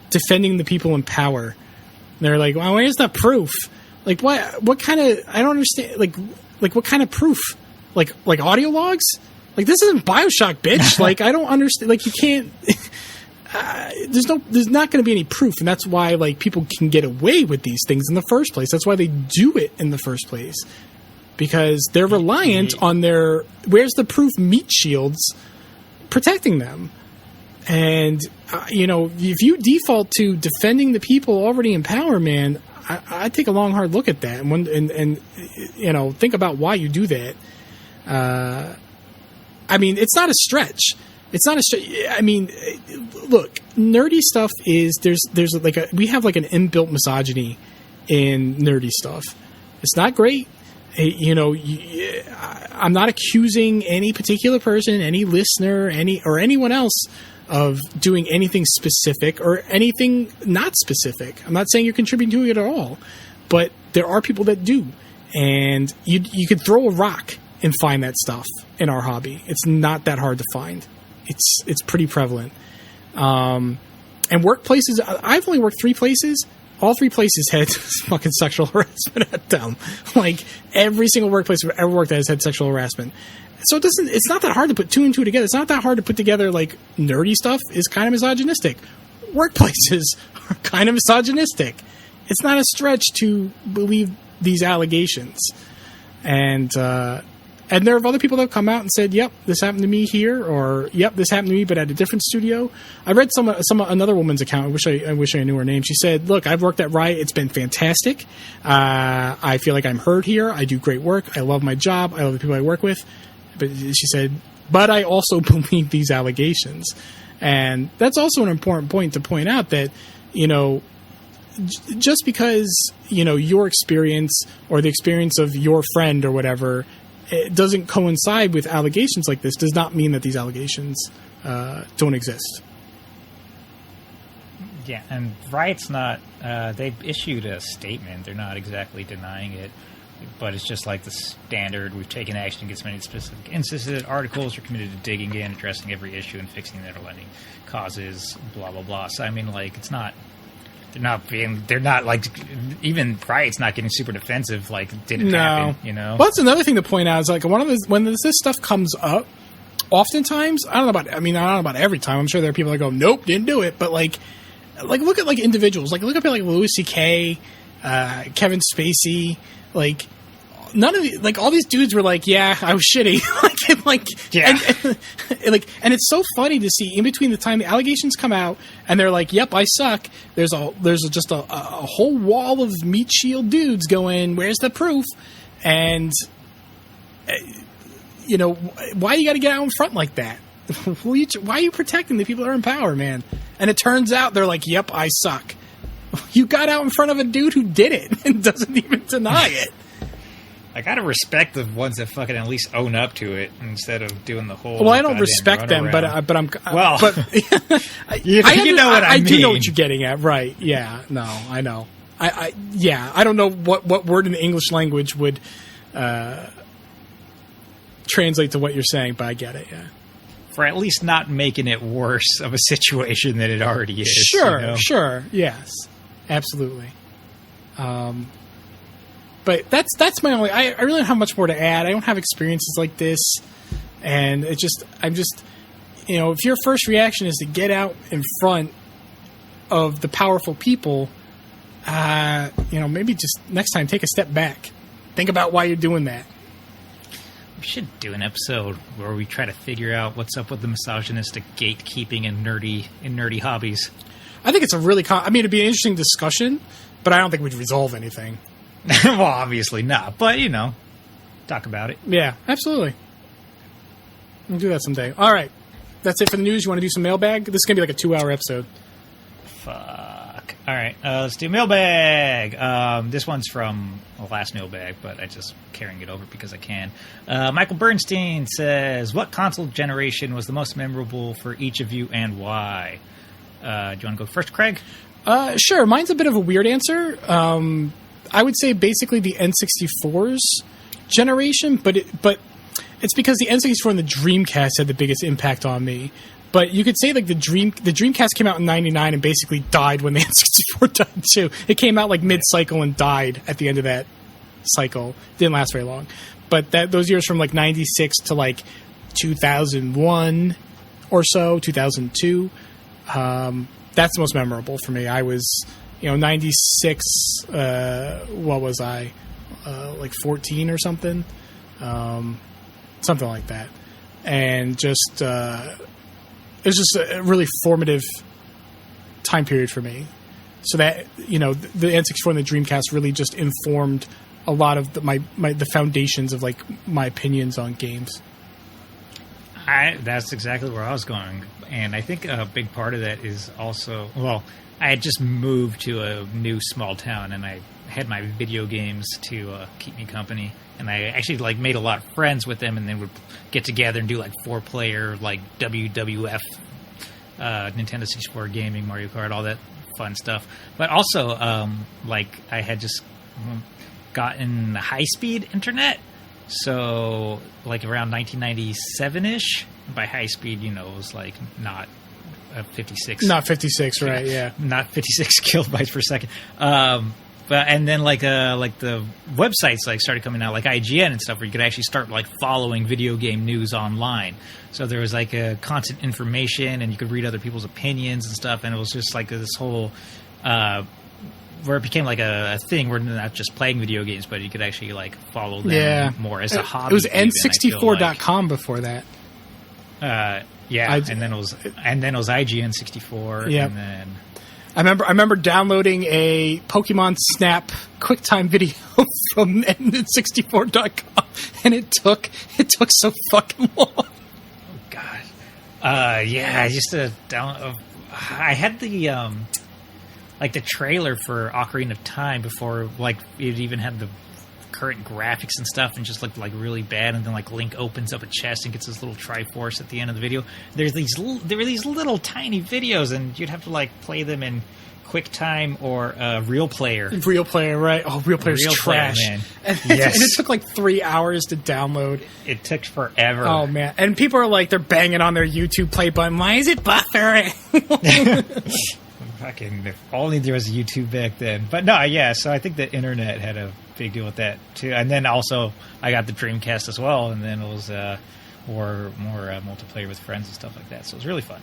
defending the people in power. And they're like, well, where's the proof? Like, what kind of, I don't understand, like what kind of proof? Like audio logs? Like, this isn't BioShock, bitch. I don't understand, you can't, there's not going to be any proof, and that's why, people can get away with these things in the first place. That's why they do it in the first place. Because they're reliant on their where's the proof meat shields protecting them. And, if you default to defending the people already in power, man, I take a long, hard look at that and think about why you do that. I mean, it's not a stretch. It's not a stretch. I mean, look, nerdy stuff is we have an inbuilt misogyny in nerdy stuff. It's not great. I'm not accusing any particular person, any listener, or anyone else of doing anything specific or anything not specific. I'm not saying you're contributing to it at all, but there are people that do, and you could throw a rock and find that stuff in our hobby. It's not that hard to find. It's pretty prevalent. And workplaces, I've only worked 3 places. All 3 places had fucking sexual harassment at them. Like, every single workplace I've ever worked at has had sexual harassment. So it's not that hard to put 2 and 2 together. It's not that hard to put together, like, nerdy stuff is kind of misogynistic. Workplaces are kind of misogynistic. It's not a stretch to believe these allegations. And there are other people that have come out and said, "Yep, this happened to me here," or "Yep, this happened to me, but at a different studio." I read another woman's account. I wish I knew her name. She said, "Look, I've worked at Riot. It's been fantastic. I feel like I'm heard here. I do great work. I love my job. I love the people I work with." But she said, "But I also believe these allegations," and that's also an important point to point out that just because your experience or the experience of your friend or whatever, it doesn't coincide with allegations like this, does not mean that these allegations don't exist. Yeah, and Riot's not, they've issued a statement. They're not exactly denying it, but it's just like the standard, we've taken action against many specific instances, articles, are committed to digging in, addressing every issue, and fixing the underlying causes, blah, blah, blah. So, I mean, like, it's not... They're not like, even Riot's not getting super defensive. Like, did it happen? Well, that's another thing to point out is like when this stuff comes up, oftentimes I don't know about every time. I'm sure there are people that go, "Nope, didn't do it." But like look at like individuals. Like look at like Louis C.K., Kevin Spacey. Like none of all these dudes were like, "Yeah, I was shitty." Yeah. And it's so funny to see in between the time the allegations come out and they're like, "Yep, I suck." There's just a whole wall of meat shield dudes going, "Where's the proof?" And why you got to get out in front like that? Why are you protecting the people that are in power, man? And it turns out they're like, "Yep, I suck." You got out in front of a dude who did it and doesn't even deny it. I gotta respect the ones that fucking at least own up to it instead of doing the whole. Well, I don't respect them, but I know what I mean. I do know what you're getting at, right? Yeah, no, I know. I don't know what word in the English language would translate to what you're saying, but I get it. Yeah, for at least not making it worse of a situation than it already is. Sure, yes, absolutely. But that's my only. I really don't have much more to add. I don't have experiences like this, and I'm just, if your first reaction is to get out in front of the powerful people, maybe just next time take a step back, think about why you're doing that. We should do an episode where we try to figure out what's up with the misogynistic gatekeeping and nerdy hobbies. I think it's a really. It'd be an interesting discussion, but I don't think we'd resolve anything. Well, obviously not, but, talk about it. Yeah, absolutely. We'll do that someday. All right. That's it for the news. You want to do some mailbag? This is going to be like a 2-hour episode. Fuck. All right. Let's do mailbag. This one's from the last mailbag, but I'm just carrying it over because I can. Michael Bernstein says, "What console generation was the most memorable for each of you and why?" Do you want to go first, Craig? Sure. Mine's a bit of a weird answer. I would say basically the N64's generation, but it's because the N64 and the Dreamcast had the biggest impact on me. But you could say like the Dreamcast came out in '99 and basically died when the N64 died too. It came out like mid-cycle and died at the end of that cycle. Didn't last very long. But those years from like '96 to like 2001 or so, 2002, that's the most memorable for me. I was 96, what was I, like 14 or something? Something like that. And just, it was just a really formative time period for me. So that, the N64 and the Dreamcast really just informed a lot of the foundations of like my opinions on games. That's exactly where I was going. And I think a big part of that is also, I had just moved to a new small town, and I had my video games to keep me company. And I actually like made a lot of friends with them, and then would get together and do like 4-player like WWF, Nintendo 64 gaming, Mario Kart, all that fun stuff. But also, I had just gotten high-speed internet. So, like around 1997-ish, by high speed, it was like not 56. Not 56, right? Yeah. Not 56 kilobytes per second. But and then like the websites like started coming out like IGN and stuff where you could actually start like following video game news online. So there was like a constant information and you could read other people's opinions and stuff, and it was just like this whole where it became like a thing where not just playing video games, but you could actually like follow them more as a hobby. It was N64.com before that. And then it was IGN 64. Yep. And then I remember downloading a Pokemon Snap QuickTime video from N64.com, and it took so fucking long. Oh god. I used to download. I had the like the trailer for Ocarina of Time before like it even had the current graphics and stuff, and just looked like really bad. And then like Link opens up a chest and gets this little Triforce at the end of the video. There were these little tiny videos, and you'd have to like play them in QuickTime or Real Player. Real Player, right? Oh, Real Player's trash. Player, man. And, yes. And it took like 3 hours to download. It took forever. Oh man! And people are like, they're banging on their YouTube play button. Why is it buffering? Fucking, if only there was YouTube back then. But no, yeah. So I think the internet had a big deal with that too. And then also I got the Dreamcast as well, and then it was more multiplayer with friends and stuff like that. So it was really fun.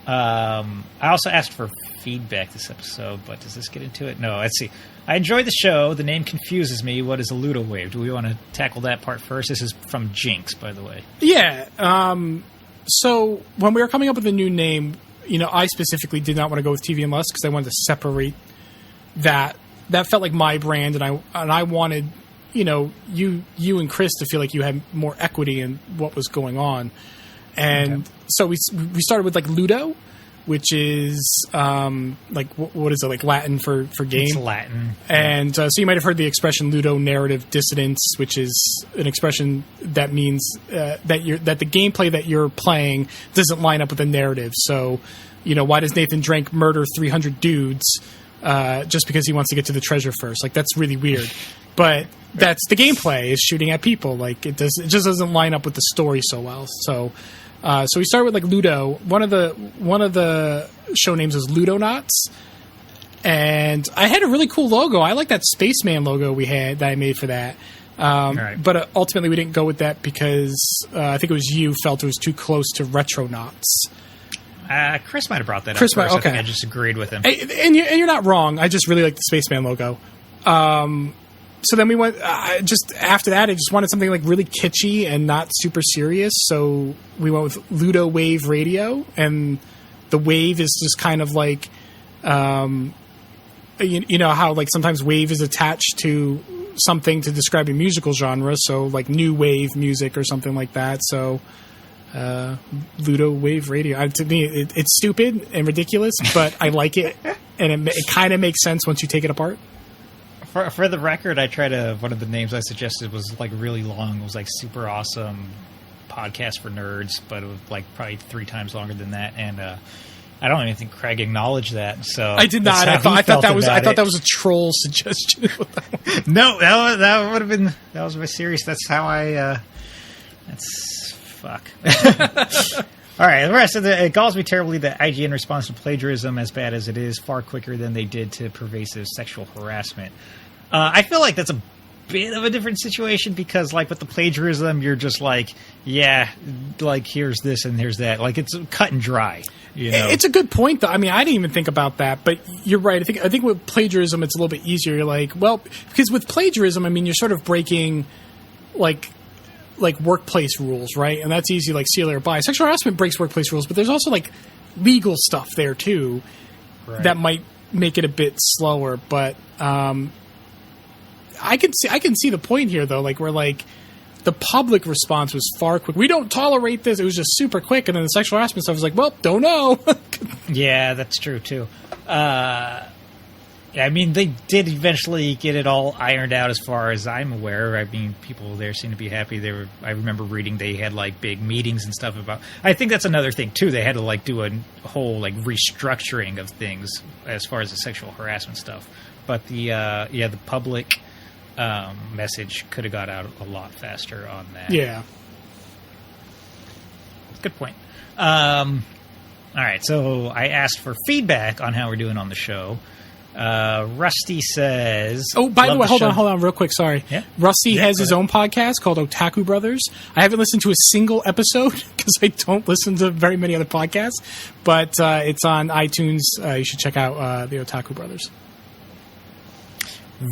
I also asked for feedback this episode, but does this get into it? No, let's see. I enjoy the show. The name confuses me. What is a Ludowave? Do we want to tackle that part first? This is from Jinx, by the way. Yeah. So when we were coming up with a new name, I specifically did not want to go with TV and Lust because I wanted to separate that. That felt like my brand, and I wanted, you and Chris to feel like you had more equity in what was going on. And so we started with like Ludo, which is like what is it, like Latin for game? It's Latin. And so you might have heard the expression Ludo narrative dissonance, which is an expression that means that the gameplay that you're playing doesn't line up with the narrative. So, why does Nathan Drake murder 300 dudes just because he wants to get to the treasure first? Like, that's really weird. But that's the gameplay, is shooting at people. Like, it just doesn't line up with the story so well. So we started with like Ludo. One of the show names is Ludonauts, and I had a really cool logo. I like that Spaceman logo that I made for that. Right. But ultimately we didn't go with that because I think it was you felt it was too close to Retronauts. Chris might have brought that Chris up first. okay. I think I just agreed with him. And you're not wrong. I just really like the Spaceman logo. So then we went, just after that, I just wanted something like really kitschy and not super serious. So we went with Ludowave Radio, and the wave is just kind of like, you know how like sometimes wave is attached to something to describe a musical genre. So like new wave music or something like that. So Ludowave Radio. To me, it's stupid and ridiculous, but I like it, and it kind of makes sense once you take it apart. For the record, one of the names I suggested was like really long. It was like super awesome podcast for nerds, but it was like probably 3 times longer than that. And I don't even think Craig acknowledged that. So I did not. I thought that was a troll suggestion. No, that would have been, that was my serious. That's how I. That's fuck. All right, the rest of it galls me terribly that IGN responds to plagiarism as bad as it is far quicker than they did to pervasive sexual harassment. I feel like that's a bit of a different situation because, like, with the plagiarism, you're just like, yeah, like, here's this and here's that. Like, it's cut and dry. It's a good point, though. I mean, I didn't even think about that, but you're right. I think with plagiarism, it's a little bit easier. You're like, well, because with plagiarism, I mean, you're sort of breaking, like workplace rules, right? And that's easy, like seal or buy. Sexual harassment breaks workplace rules, but there's also like legal stuff there too, right, that might make it a bit slower. But I can see the point here though. Like, where like the public response was far quick. We don't tolerate this. It was just super quick, and then the sexual harassment stuff was like, well, don't know. Yeah, that's true too. I mean, they did eventually get it all ironed out as far as I'm aware. I mean, people there seem to be happy. I remember reading they had, like, big meetings and stuff about... I think that's another thing, too. They had to, like, do a whole, like, restructuring of things as far as the sexual harassment stuff. But the public message could have got out a lot faster on that. Yeah. Good point. All right, so I asked for feedback on how we're doing on the show. Rusty says... Oh, by the way, hold on, real quick, sorry. Yeah? Rusty has his own podcast called Otaku Brothers. I haven't listened to a single episode because I don't listen to very many other podcasts, but it's on iTunes. You should check out the Otaku Brothers.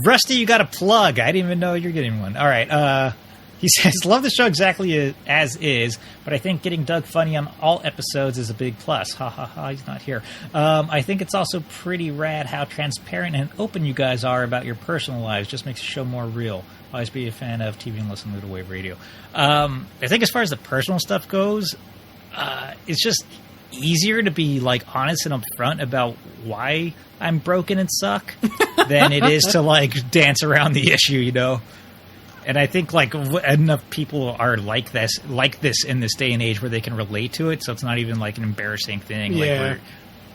Rusty, you got a plug. I didn't even know you're getting one. All right, he says, love the show exactly as is, but I think getting Doug funny on all episodes is a big plus. Ha ha ha, he's not here. I think it's also pretty rad how transparent and open you guys are about your personal lives. Just makes the show more real. Always be a fan of TV and listen to Ludowave Radio. I think as far as the personal stuff goes, it's just easier to be like honest and upfront about why I'm broken and suck than it is to like dance around the issue, you know? And I think like enough people are like this in this day and age where they can relate to it, so it's not even like an embarrassing thing. Yeah. Like where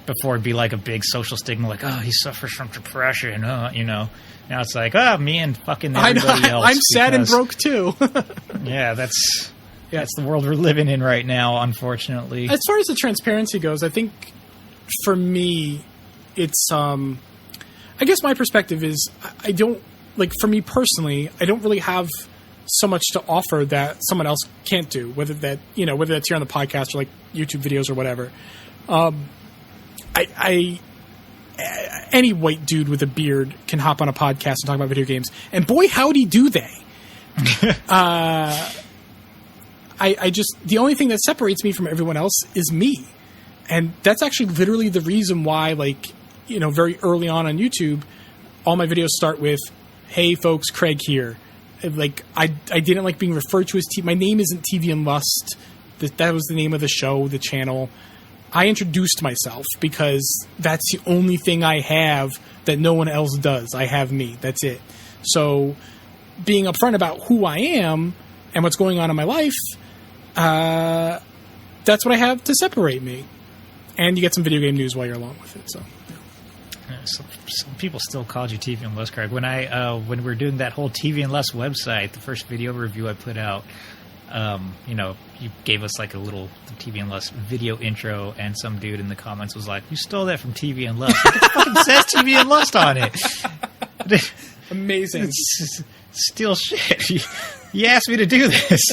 before it'd be like a big social stigma, like, oh, he suffers from depression, you know. Now it's like, oh, me and fucking everybody else. I'm sad and broke too. Yeah, that's the world we're living in right now, unfortunately. As far as the transparency goes, I think for me, it's I guess my perspective is I don't. Like, for me personally, I don't really have so much to offer that someone else can't do, whether that's here on the podcast or, like, YouTube videos or whatever. Any white dude with a beard can hop on a podcast and talk about video games. And boy, howdy do they. The only thing that separates me from everyone else is me. And that's actually literally the reason why, like, very early on YouTube, all my videos start with, hey folks, Craig here. Like I didn't like being referred to as my name isn't TV and Lust. That was the name of the show, the channel. I introduced myself because that's the only thing I have that no one else does. I have me. That's it. So being upfront about who I am and what's going on in my life, that's what I have to separate me. And you get some video game news while you're along with it. So. Some people still called you TV and Lust, Craig. When we were doing that whole TV and Lust website, the first video review I put out, you gave us like a little TV and Lust video intro, and some dude in the comments was like, "You stole that from TV and Lust. It fucking says TV and Lust on it." Amazing. It's steal shit. You asked me to do this.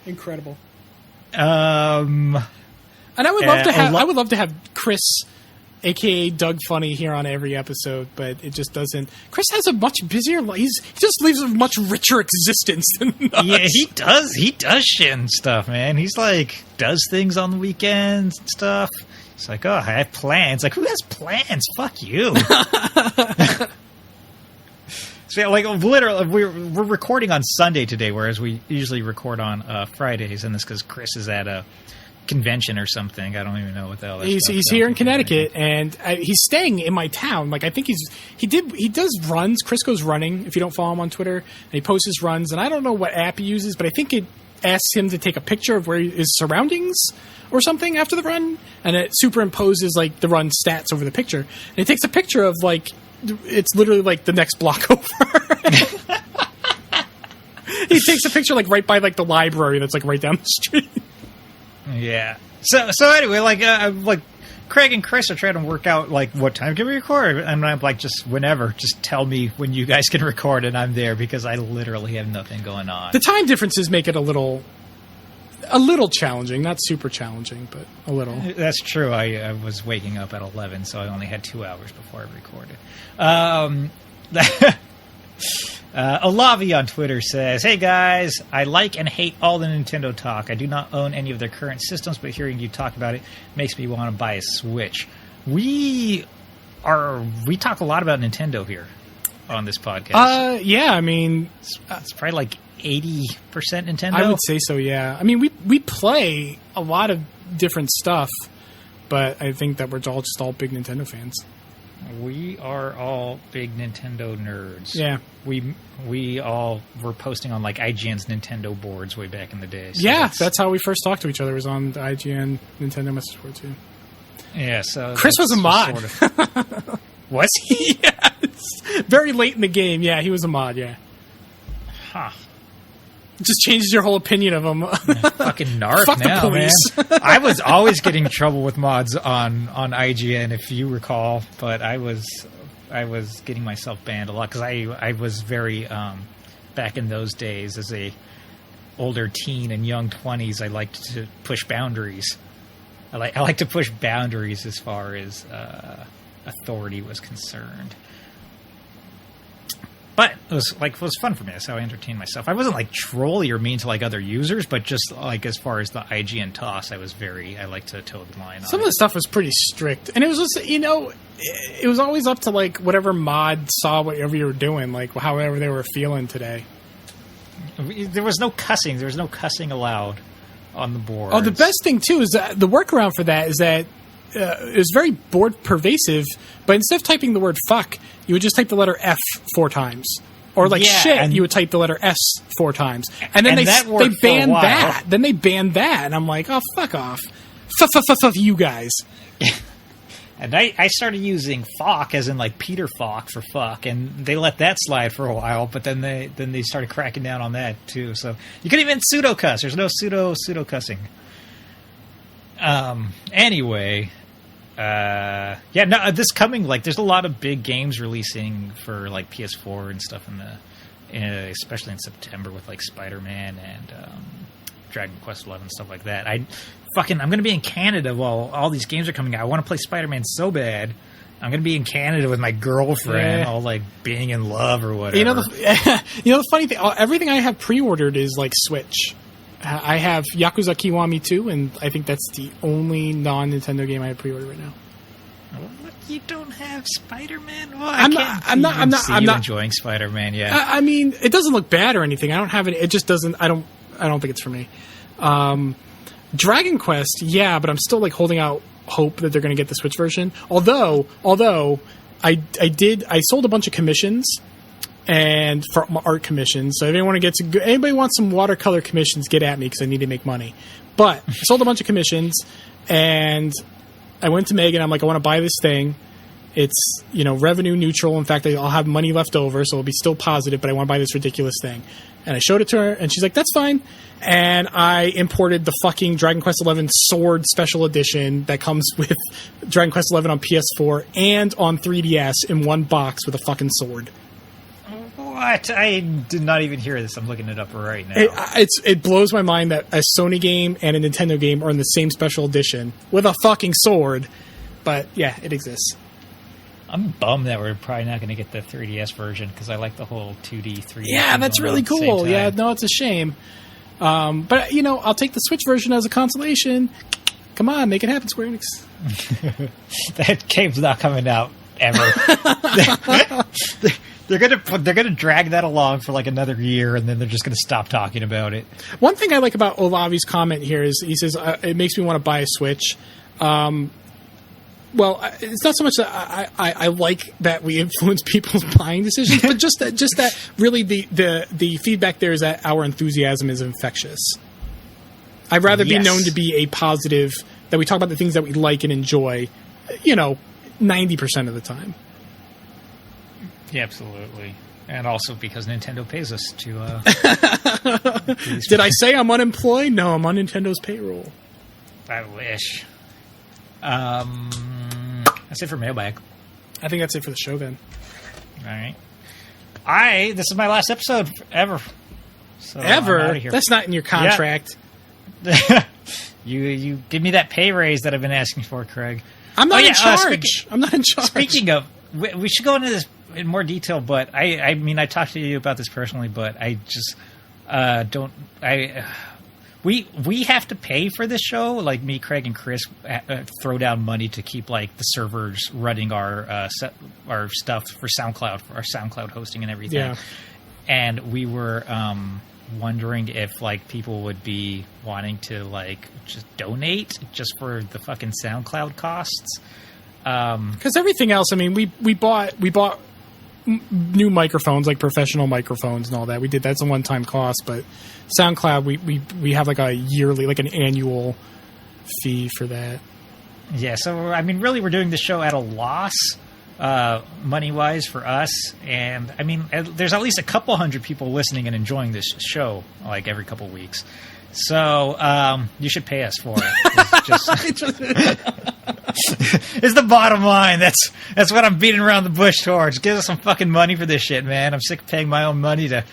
Incredible. And I would love to have Chris, aka Doug Funny, here on every episode, but it just doesn't. Chris has a much busier life. He just lives a much richer existence than us. Yeah, he does. He does shit and stuff, man. He's like does things on the weekends and stuff. It's like, oh, I have plans. Like, who has plans? Fuck you. So, like, literally, we're recording on Sunday today, whereas we usually record on Fridays, and this because Chris is at a convention or something. I don't even know what the hell that he's here in Connecticut, and he's staying in my town. Like, I think he does runs. Chris goes running, if you don't follow him on Twitter, and he posts his runs, and I don't know what app he uses, but I think it asks him to take a picture of where his surroundings or something after the run, and it superimposes like the run stats over the picture, and it takes a picture of like it's literally like the next block over. He takes a picture like right by like the library that's like right down the street. Yeah. So anyway, like Craig and Chris are trying to work out like what time can we record, and I'm like, just whenever, just tell me when you guys can record, and I'm there because I literally have nothing going on. The time differences make it a little challenging, not super challenging, but a little. That's true. I was waking up at 11, so I only had 2 hours before I recorded. Olavi on Twitter says, "Hey guys, I like and hate all the Nintendo talk. I do not own any of their current systems, but hearing you talk about it makes me want to buy a Switch." We talk a lot about Nintendo here on this podcast. Yeah, I mean, it's probably like 80% Nintendo. I would say so. Yeah, I mean, we play a lot of different stuff, but I think that we're all big Nintendo fans. We are all big Nintendo nerds. Yeah. We all were posting on like IGN's Nintendo boards way back in the day. So yeah, that's how we first talked to each other, was on the IGN Nintendo message board too. Yeah, so Chris was a mod. Sort of... Was he? Yes. Very late in the game. Yeah, he was a mod, yeah. Huh. Just changes your whole opinion of them. Fucking narc Fuck now, the police. man. I was always getting in trouble with mods on IGN, if you recall, but I was getting myself banned a lot because I was very back in those days as a older teen and young 20s. I liked to push boundaries. I like to push boundaries as far as authority was concerned. But it was fun for me. That's how I entertained myself. I wasn't like trolly or mean to like other users, but just like as far as the IGN toss, I like to toe the line. Some of the stuff was pretty strict, and it was just it was always up to like whatever mod saw whatever you were doing, like however they were feeling today. There was no cussing. There was no cussing allowed on the board. Oh, the best thing too is that the workaround for that is that it was very board pervasive. But instead of typing the word "fuck," you would just type the letter F 4 times, or like shit. You would type the letter S 4 times, and then they banned that. Then they banned that, and I'm like, oh, fuck off, fuck you guys. And I started using "fuck" as in like Peter Falk for fuck, and they let that slide for a while. But then they started cracking down on that too. So you couldn't even pseudo cuss. There's no pseudo cussing. Anyway. This coming, like, there's a lot of big games releasing for like PS4 and stuff especially in September with like Spider-Man and Dragon Quest XI and stuff like that. I'm going to be in Canada while all these games are coming out. I want to play Spider-Man so bad. I'm going to be in Canada with my girlfriend, all like being in love or whatever. The funny thing, everything I have pre-ordered is like Switch. I have Yakuza Kiwami 2, and I think that's the only non-Nintendo game I have pre-ordered right now. What? You don't have Spider-Man? Well, I'm not enjoying Spider-Man yet. I mean, it doesn't look bad or anything. I don't have it. It just doesn't. I don't think it's for me. Dragon Quest, yeah, but I'm still like holding out hope that they're going to get the Switch version. Although I sold a bunch of commissions. And for my art commissions, so if anybody wants some watercolor commissions, get at me because I need to make money. But I sold a bunch of commissions, and I went to Megan. I'm like, I want to buy this thing. It's revenue neutral. In fact, I'll have money left over, so it'll be still positive. But I want to buy this ridiculous thing. And I showed it to her, and she's like, "That's fine." And I imported the fucking Dragon Quest XI Sword Special Edition that comes with Dragon Quest XI on PS4 and on 3DS in one box with a fucking sword. What? I did not even hear this. I'm looking it up right now. It blows my mind that a Sony game and a Nintendo game are in the same special edition with a fucking sword. But yeah, it exists. I'm bummed that we're probably not going to get the 3DS version because I like the whole 2D, 3D. Yeah, that's really cool. Yeah, no, it's a shame. But I'll take the Switch version as a consolation. Come on, make it happen, Square Enix. That game's not coming out ever. They're gonna drag that along for like another year, and then they're just gonna stop talking about it. One thing I like about Olavi's comment here is he says it makes me want to buy a Switch. Well, it's not so much that I like that we influence people's buying decisions, but just that really the feedback there is that our enthusiasm is infectious. I'd rather be known to be a positive, that we talk about the things that we like and enjoy, 90% of the time. Yeah, absolutely. And also because Nintendo pays us to... Did I say I'm unemployed? No, I'm on Nintendo's payroll. I wish. That's it for mailbag. I think that's it for the show then. All right. This is my last episode ever. So ever? That's not in your contract. Yeah. You give me that pay raise that I've been asking for, Craig. I'm not in charge. I'm not in charge. Speaking of, we should go into this in more detail, but I mean, I talked to you about this personally, but I just don't. We have to pay for this show. Like me, Craig, and Chris throw down money to keep like the servers running our stuff for SoundCloud, for our SoundCloud hosting and everything. Yeah. And we were wondering if like people would be wanting to like just donate just for the fucking SoundCloud costs. Because everything else, I mean, we bought new microphones, like professional microphones and all that. We did that's a one-time cost, but SoundCloud we have like a yearly, like an annual fee for that. Yeah, so I mean, really, we're doing the show at a loss money wise for us. And I mean, there's at least a couple hundred people listening and enjoying this show like every couple weeks. So you should pay us for it. It's the bottom line. That's what I'm beating around the bush towards. Give us some fucking money for this shit, man. I'm sick of paying my own money to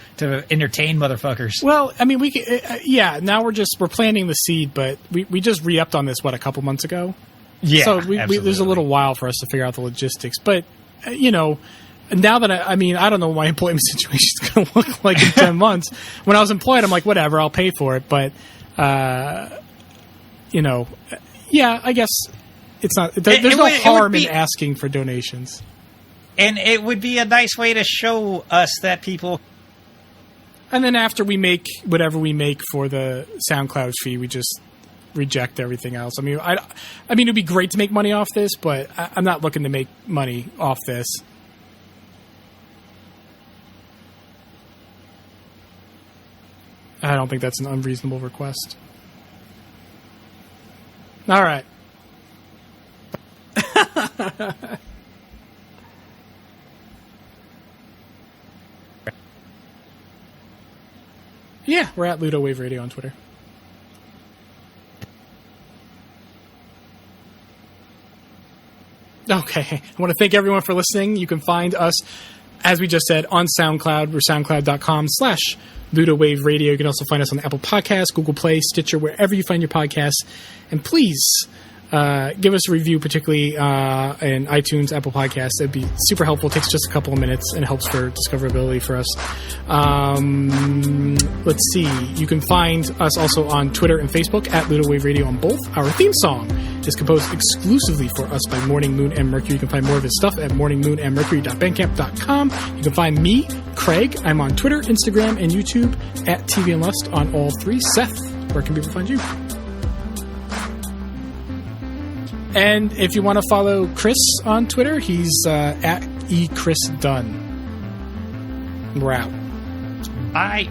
entertain motherfuckers. Well, I mean, we can, now we're planting the seed, but we just re-upped on this, a couple months ago? Yeah, so there's a little while for us to figure out the logistics. But, now that I don't know what my employment situation is going to look like in 10 months. When I was employed, I'm like, whatever, I'll pay for it. But, I guess it's not. There's no harm in asking for donations. And it would be a nice way to show us that people. And then after we make whatever we make for the SoundCloud fee, we just reject everything else. I mean, it'd be great to make money off this, but I'm not looking to make money off this. I don't think that's an unreasonable request. All right. Yeah, we're at Ludowave Radio on Twitter. Okay, I want to thank everyone for listening. You can find us, as we just said, on SoundCloud. We're soundcloud.com/Ludowave Radio. You can also find us on Apple Podcasts, Google Play, Stitcher, wherever you find your podcasts. And please give us a review, particularly in iTunes, Apple Podcasts. That'd be super helpful. It takes just a couple of minutes and helps for discoverability for us. Let's see. You can find us also on Twitter and Facebook at Ludowave Radio on both. Our theme song is composed exclusively for us by Morning, Moon, and Mercury. You can find more of his stuff at morningmoonandmercury.bandcamp.com. You can find me, Craig. I'm on Twitter, Instagram, and YouTube at TV and Lust on all three. Seth, where can people find you? And if you want to follow Chris on Twitter, he's at @eChrisDunn. We're out. Bye.